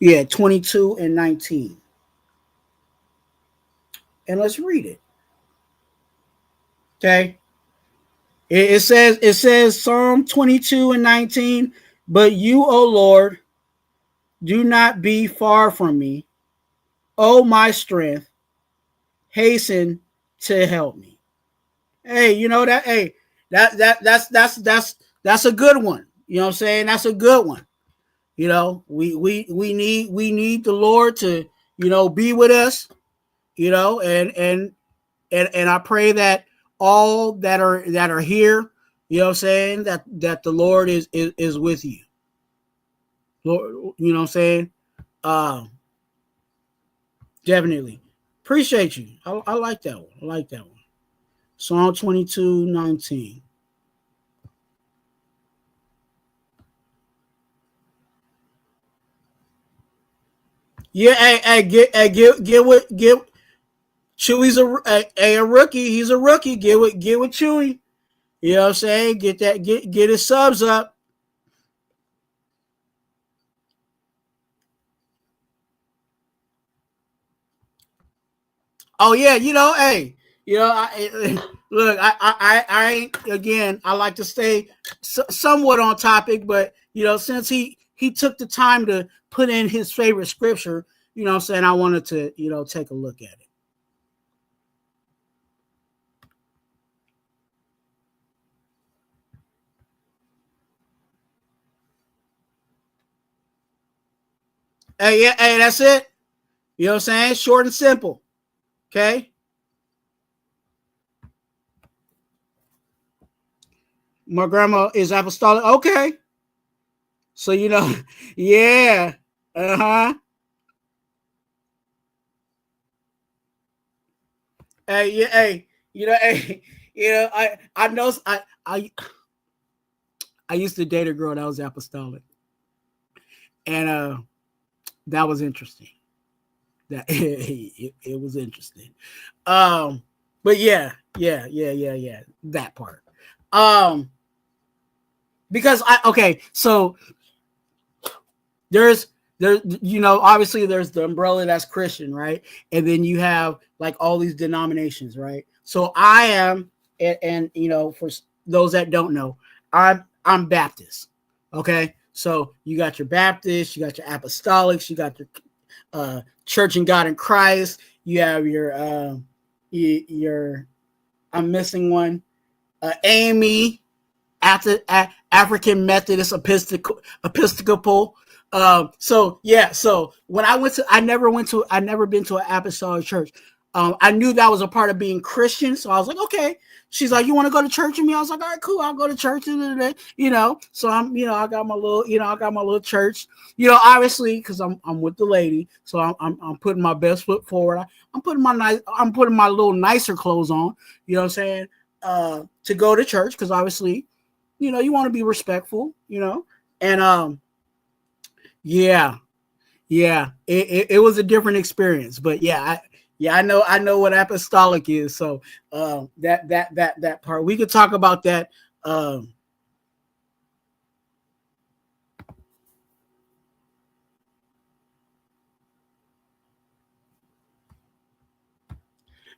Yeah, 22 and 19. And let's read it. Okay. It says Psalm 22 and 19. But you, O Lord, do not be far from me. O my strength, hasten to help me. Hey, you know that. Hey, that's a good one. You know what I'm saying? That's a good one. You know, we need the Lord to, you know, be with us. You know, and I pray that all that are here, you know what I'm saying, that the Lord is with you. Lord, you know what I'm saying? Definitely. Appreciate you. I like that one. I like that one. Psalm 22, 19. Yeah, get Chewy's a rookie. He's a rookie. Get with Chewy. You know what I'm saying? Get his subs up. Oh yeah, you know, hey, you know, look, I ain't, again. I like to stay somewhat on topic, but you know, since he took the time to put in his favorite scripture, you know, what I'm saying, I wanted to, you know, take a look at it. Hey, yeah, hey, that's it. You know what I'm saying? Short and simple. Okay. My grandma is apostolic. Okay. So you know, yeah. Uh-huh. Hey, yeah, hey, you know, hey, you know, I know I used to date a girl that was apostolic. And that was interesting. That it was interesting. But yeah. That part. Because so there's you know, obviously there's the umbrella that's Christian, right? And then you have like all these denominations, right? So I am, and you know, for those that don't know, I'm Baptist. Okay, so you got your Baptist, you got your Apostolics, you got your Church in God in Christ. You have your I'm missing one, AME, African Methodist Episcopal. So yeah, so when I never been to an apostolic church. I knew that was a part of being Christian, so I was like, okay. She's like, you want to go to church with me? I was like, all right, cool. I'll go to church. You know, so I'm, you know, I got my little church. You know, obviously, because I'm with the lady, so I'm putting my best foot forward. I'm putting my little nicer clothes on. You know what I'm saying? To go to church, because obviously, you know, you want to be respectful. You know, and yeah, it was a different experience, but yeah, Yeah, I know what apostolic is. So that part. We could talk about that.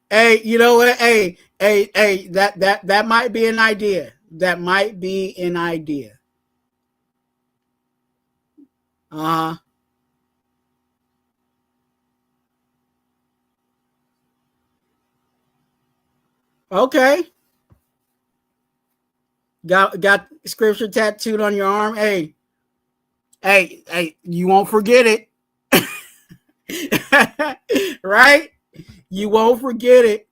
Hey, you know what? Hey, that might be an idea. That might be an idea. Uh-huh. Okay. Got scripture tattooed on your arm. Hey, you won't forget it. Right? You won't forget it.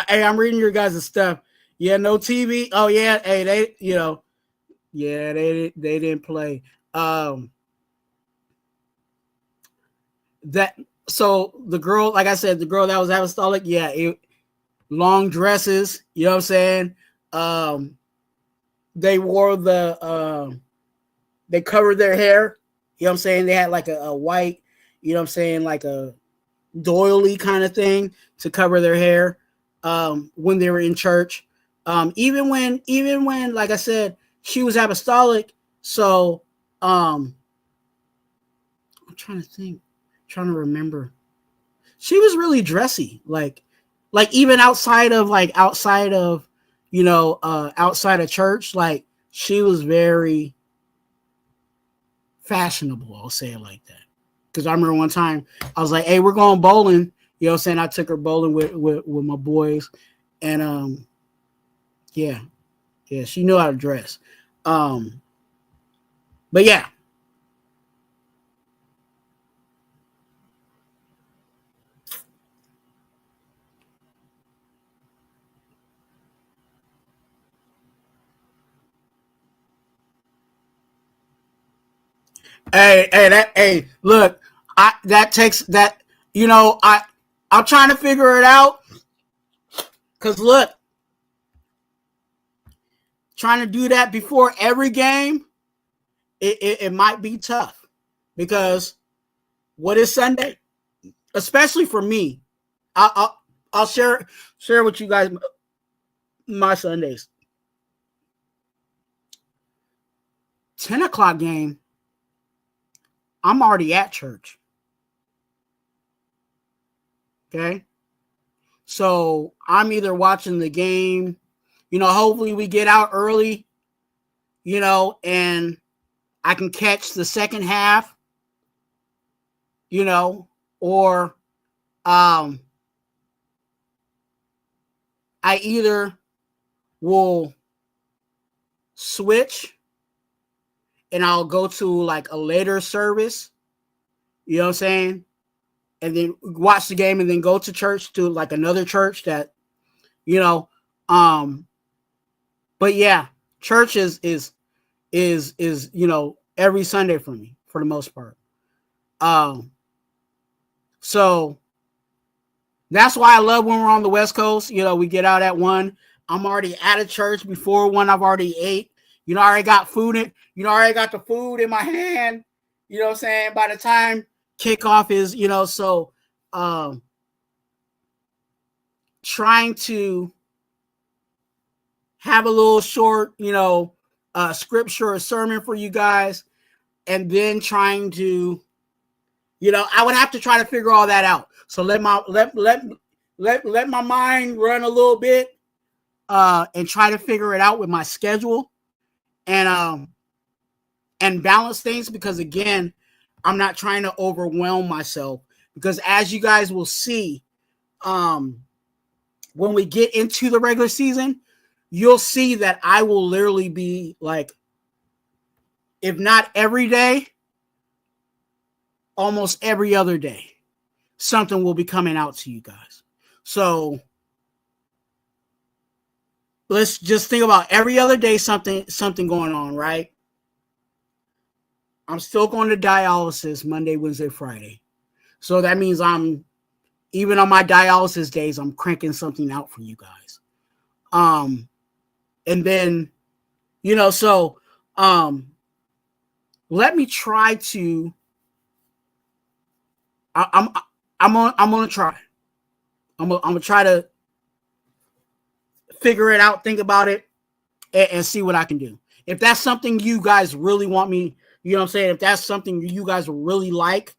Hey, I'm reading your guys' stuff. Yeah, no TV. Oh yeah, hey, they didn't play. Um, that so the girl, like I said, the girl that was apostolic, yeah, long dresses. You know what I'm saying? Um, they wore they covered their hair. You know what I'm saying? They had like a white, you know what I'm saying, like a doily kind of thing to cover their hair when they were in church. Even when, like I said, she was apostolic. So I'm trying to think, trying to remember. She was really dressy, like even outside of outside of church, like she was very fashionable. I'll say it like that. Because I remember one time I was like, "Hey, we're going bowling." You know what I'm saying? I took her bowling with my boys, and yeah, she knew how to dress. But yeah. Hey, look, that takes that, I'm trying to figure it out. Cause look, trying to do that before every game, it might be tough because what is Sunday? Especially for me. I'll share with you guys my Sundays. 10 o'clock game, I'm already at church. Okay. So I'm either watching the game, hopefully we get out early, and I can catch the second half, or I either will switch and I'll go to like a later service, you know what I'm saying? And then watch the game and then go to church, to like another church that, you know, um, but yeah, church is every Sunday for me for the most part. Um, so that's why I love when we're on the West Coast. We get out at 1. I'm already at a church before 1. I've already ate. I already got food in. I already got the food in my hand. You know what I'm saying? By the time kickoff is, so trying to have a little short, scripture or sermon for you guys, and then trying to, I would have to try to figure all that out. So let my mind run a little bit, and try to figure it out with my schedule, and balance things, because again, I'm not trying to overwhelm myself, because as you guys will see, when we get into the regular season, you'll see that I will literally be like, if not every day, almost every other day, something will be coming out to you guys. So let's just think about every other day, something going on, right? I'm still going to dialysis Monday, Wednesday, Friday. So that means I'm even on my dialysis days, I'm cranking something out for you guys. And then, you know, so let me try to. I'm gonna try. I'm gonna try to figure it out, think about it, and see what I can do. If that's something you guys really want me, you know what I'm saying? If that's something you guys really like,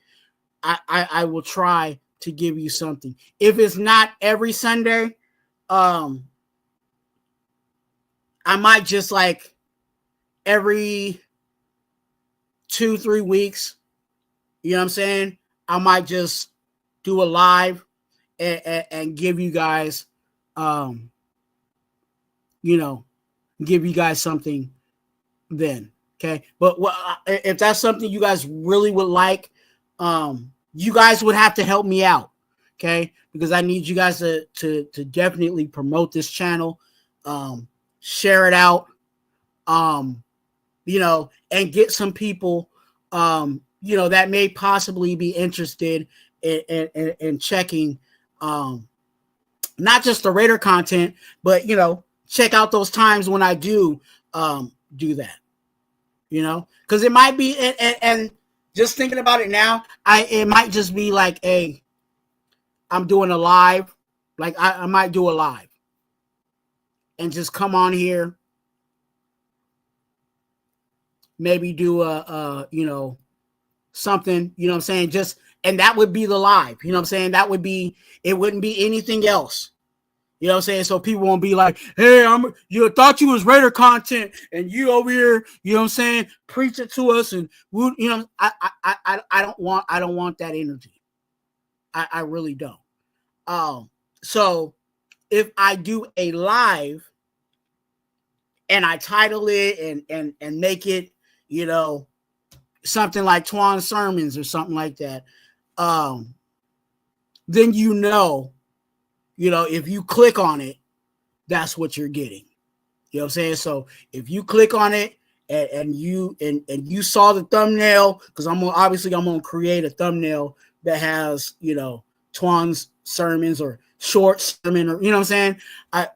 I will try to give you something. If it's not every Sunday, I might just like every 2-3 weeks, you know what I'm saying? I might just do a live and give you guys, you know, give you guys something then. Okay. But if that's something you guys really would like, you guys would have to help me out. Okay. Because I need you guys to definitely promote this channel, share it out, you know, and get some people, you know, that may possibly be interested in checking, not just the Raider content, but, you know, check out those times when I do do that, you know, because it might be, and just thinking about it now, it might just be like, I'm doing a live, like I might do a live and just come on here, maybe do you know, something, you know what I'm saying? Just, and that would be the live, you know what I'm saying? That would be, it wouldn't be anything else. You know what I'm saying? So people won't be like, hey, you thought you was Raider content and you over here, you know what I'm saying, preach it to us, and we, you know, I don't want that energy. I really don't. So if I do a live and I title it and make it, you know, something like Twuan Sermons or something like that, then you know, if you click on it, that's what you're getting. You know what I'm saying? So if you click on it and you saw the thumbnail, because I'm gonna create a thumbnail that has, you know, Twuan's sermons or short sermon, or, you know what I'm saying?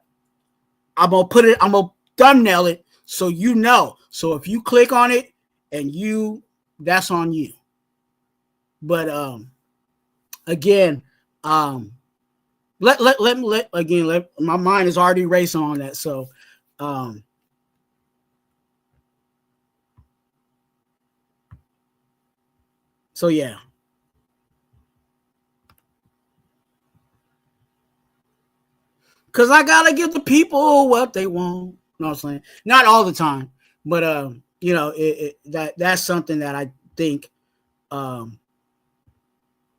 I'm gonna thumbnail it so you know. So if you click on it and that's on you. But again, let my mind is already racing on that. So yeah. Cause I gotta give the people what they want. You know what I'm saying? Not all the time, but you know, that's something that I think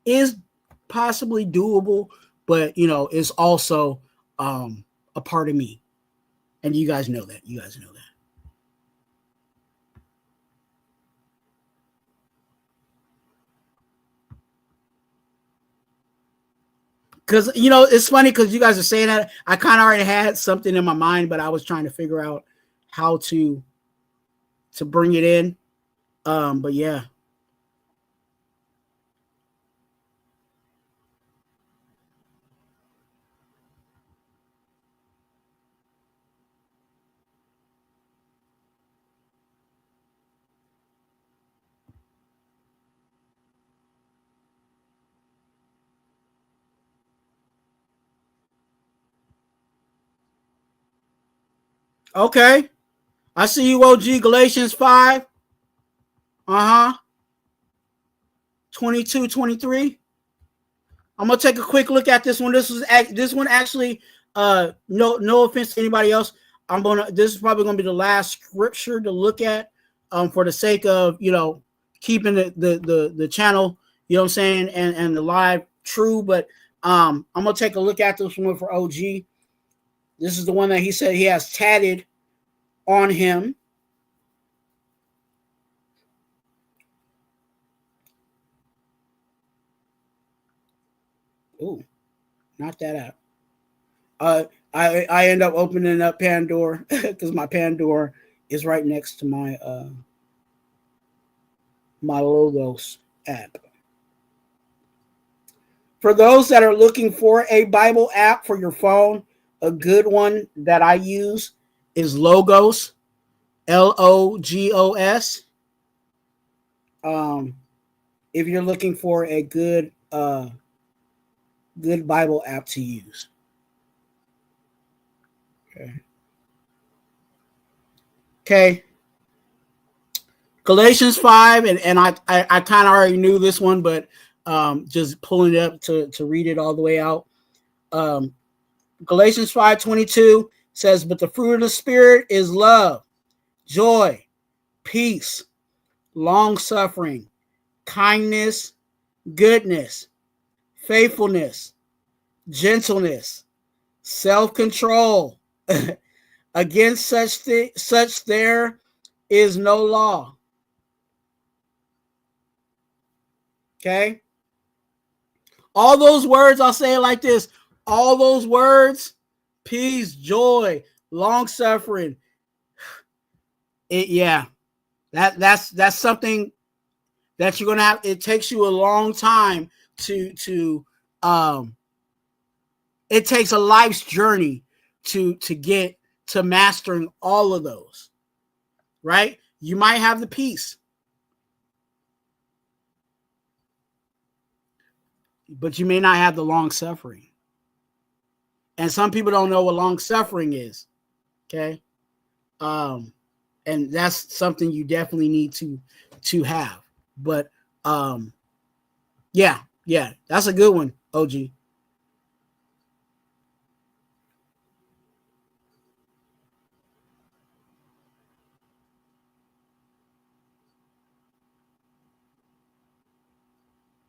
is possibly doable, but, you know, it's also a part of me. And you guys know that. Because, you know, it's funny because you guys are saying that. I kind of already had something in my mind, but I was trying to figure out how to bring it in. But yeah. Okay. I see you, OG. Galatians 5. 22, 23. I'm gonna take a quick look at this one. This one actually, no offense to anybody else. This is probably gonna be the last scripture to look at, for the sake of, you know, keeping the channel, you know what I'm saying, and the live true. But I'm gonna take a look at this one for OG. This is the one that he said he has tatted on him. Ooh, not that app. I end up opening up Pandora because my Pandora is right next to my my Logos app. For those that are looking for a Bible app for your phone, a good one that I use is Logos, Logos. If you're looking for a good Bible app to use. Okay. Galatians 5, and I kind of already knew this one, but just pulling it up to read it all the way out. Galatians 5:22 says, but the fruit of the Spirit is love, joy, peace, long-suffering, kindness, goodness, faithfulness, gentleness, self-control. Against such there is no law. Okay? All those words, I'll say it like this. All those words, peace, joy, long-suffering. That's something that you're gonna have. It takes you a long time to it takes a life's journey to get to mastering all of those, right? You might have the peace, but you may not have the long suffering. And some people don't know what long suffering is. Okay. And that's something you definitely need to have. But yeah, that's a good one, OG.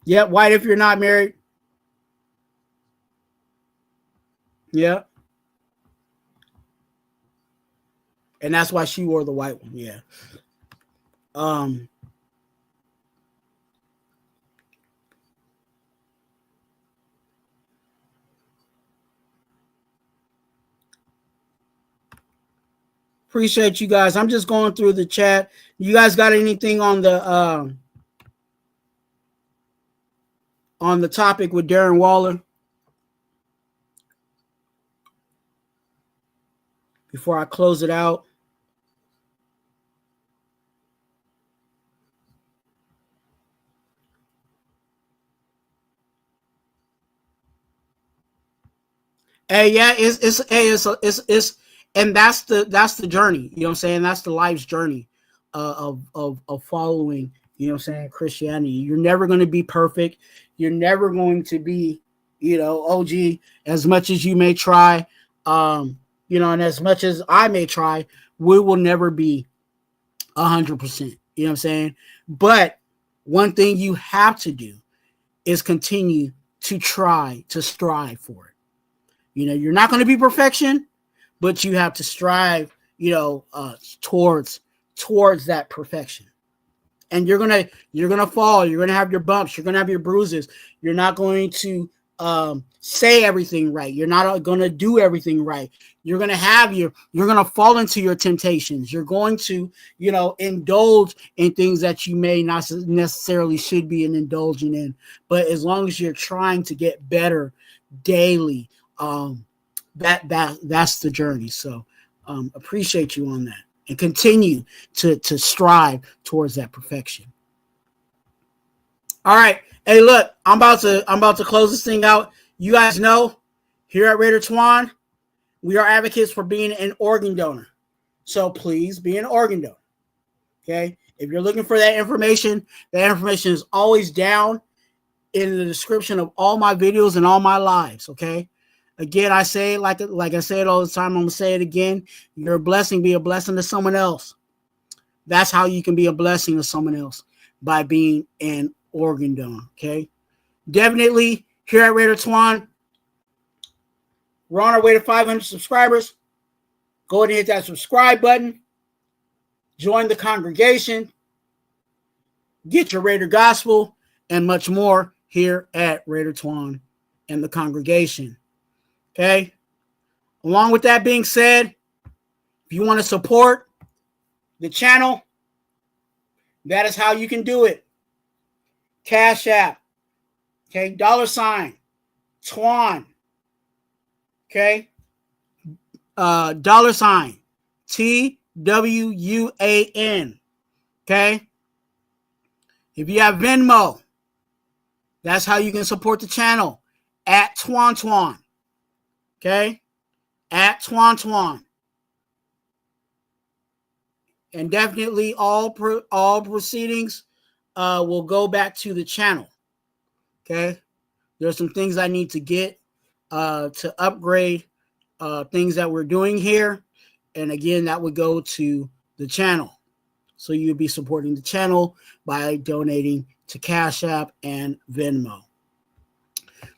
Yeah, white if you're not married. Yeah. And that's why she wore the white one. Yeah. Appreciate you guys. I'm just going through the chat. You guys got anything on the topic with Darren Waller before I close it out? Hey, yeah, it's and that's the journey. You know what I'm saying? That's the life's journey of following, you know what I'm saying, Christianity. You're never going to be perfect. You're never going to be, OG, as much as you may try, and as much as I may try, we will never be 100%. You know what I'm saying? But one thing you have to do is continue to try to strive for it. You're not going to be perfection, but you have to strive, towards that perfection. And you're gonna fall. You're gonna have your bumps. You're gonna have your bruises. You're not going to say everything right. You're not gonna do everything right. You're gonna fall into your temptations. You're going to, indulge in things that you may not necessarily should be indulging in. But as long as you're trying to get better daily, that's the journey. So appreciate you on that, and continue to strive towards that perfection. All right. Hey, look, I'm about to close this thing out. You guys know, here at Raider Twuan, we are advocates for being an organ donor. So please be an organ donor. Okay. If you're looking for that information is always down in the description of all my videos and all my lives. Okay. Again, I say it like I say it all the time. I'm going to say it again. You're a blessing. Be a blessing to someone else. That's how you can be a blessing to someone else, by being an organ donor. Okay. Definitely here at Raider Twuan, we're on our way to 500 subscribers. Go ahead and hit that subscribe button. Join the congregation. Get your Raider gospel and much more here at Raider Twuan and the congregation. Okay. Along with that being said, if you want to support the channel, that is how you can do it. Cash App. Okay. $, Twuan. Okay. $TWUAN. Okay. If you have Venmo, that's how you can support the channel. At Twuan. Okay. At Twuan. And definitely all proceedings will go back to the channel. Okay. There's some things I need to get to upgrade things that we're doing here. And again, that would go to the channel. So you'll be supporting the channel by donating to Cash App and Venmo.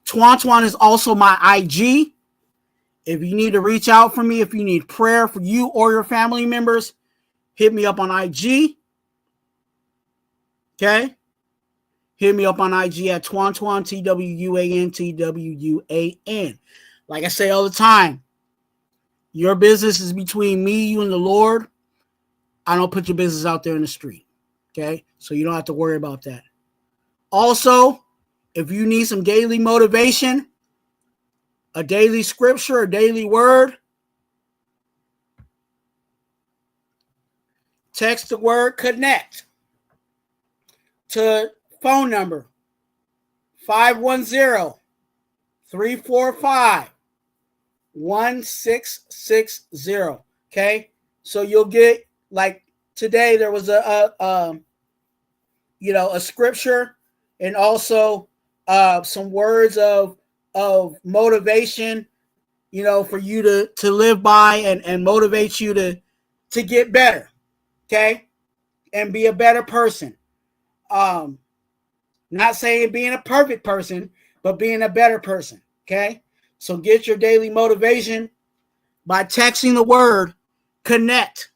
Twuan is also my IG. If you need to reach out for me, if you need prayer for you or your family members, hit me up on IG. Okay? Hit me up on IG at Twuan, TWUAN. Like I say all the time, your business is between me, you, and the Lord. I don't put your business out there in the street. Okay? So you don't have to worry about that. Also, if you need some daily motivation, a daily scripture, a daily word, text the word connect to phone number 510-345-1660. Okay, so you'll get, like today there was a scripture and also some words of motivation, for you to live by and motivate you to get better. Okay, and be a better person. Not saying being a perfect person, but being a better person. Okay, so get your daily motivation by texting the word connect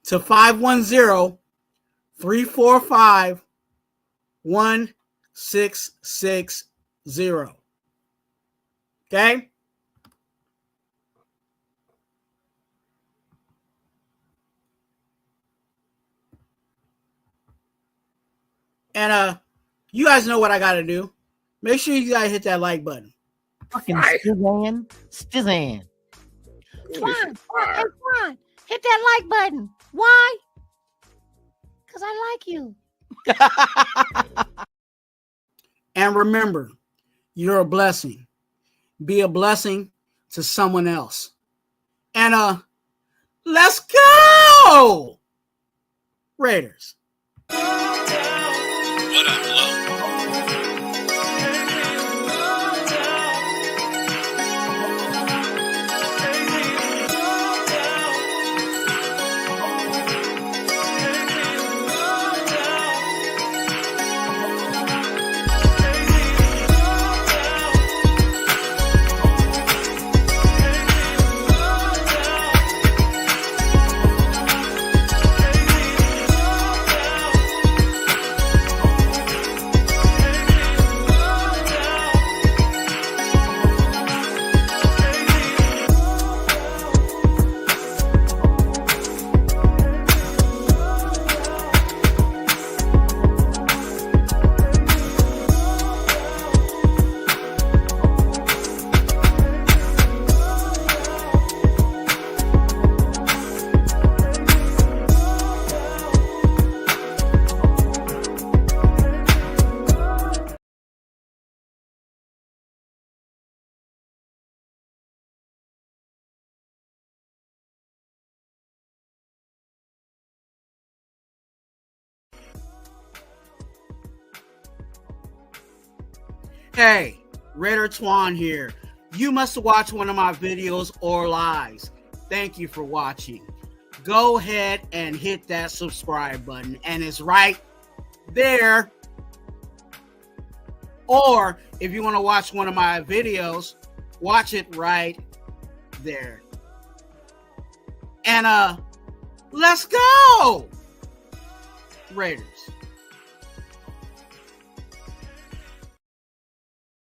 to 510-345-1660. Okay. And you guys know what I gotta do. Make sure you guys hit that like button. Fucking Stizan. Twuan, hey Twuan, hit that like button. Why? Because I like you. And remember, you're a blessing. Be a blessing to someone else. And let's go, Raiders. What up, hello? Hey, Raider Twuan here. You must watch one of my videos or lives. Thank you for watching. Go ahead and hit that subscribe button, and it's right there. Or if you want to watch one of my videos, watch it right there. And let's go, Raiders.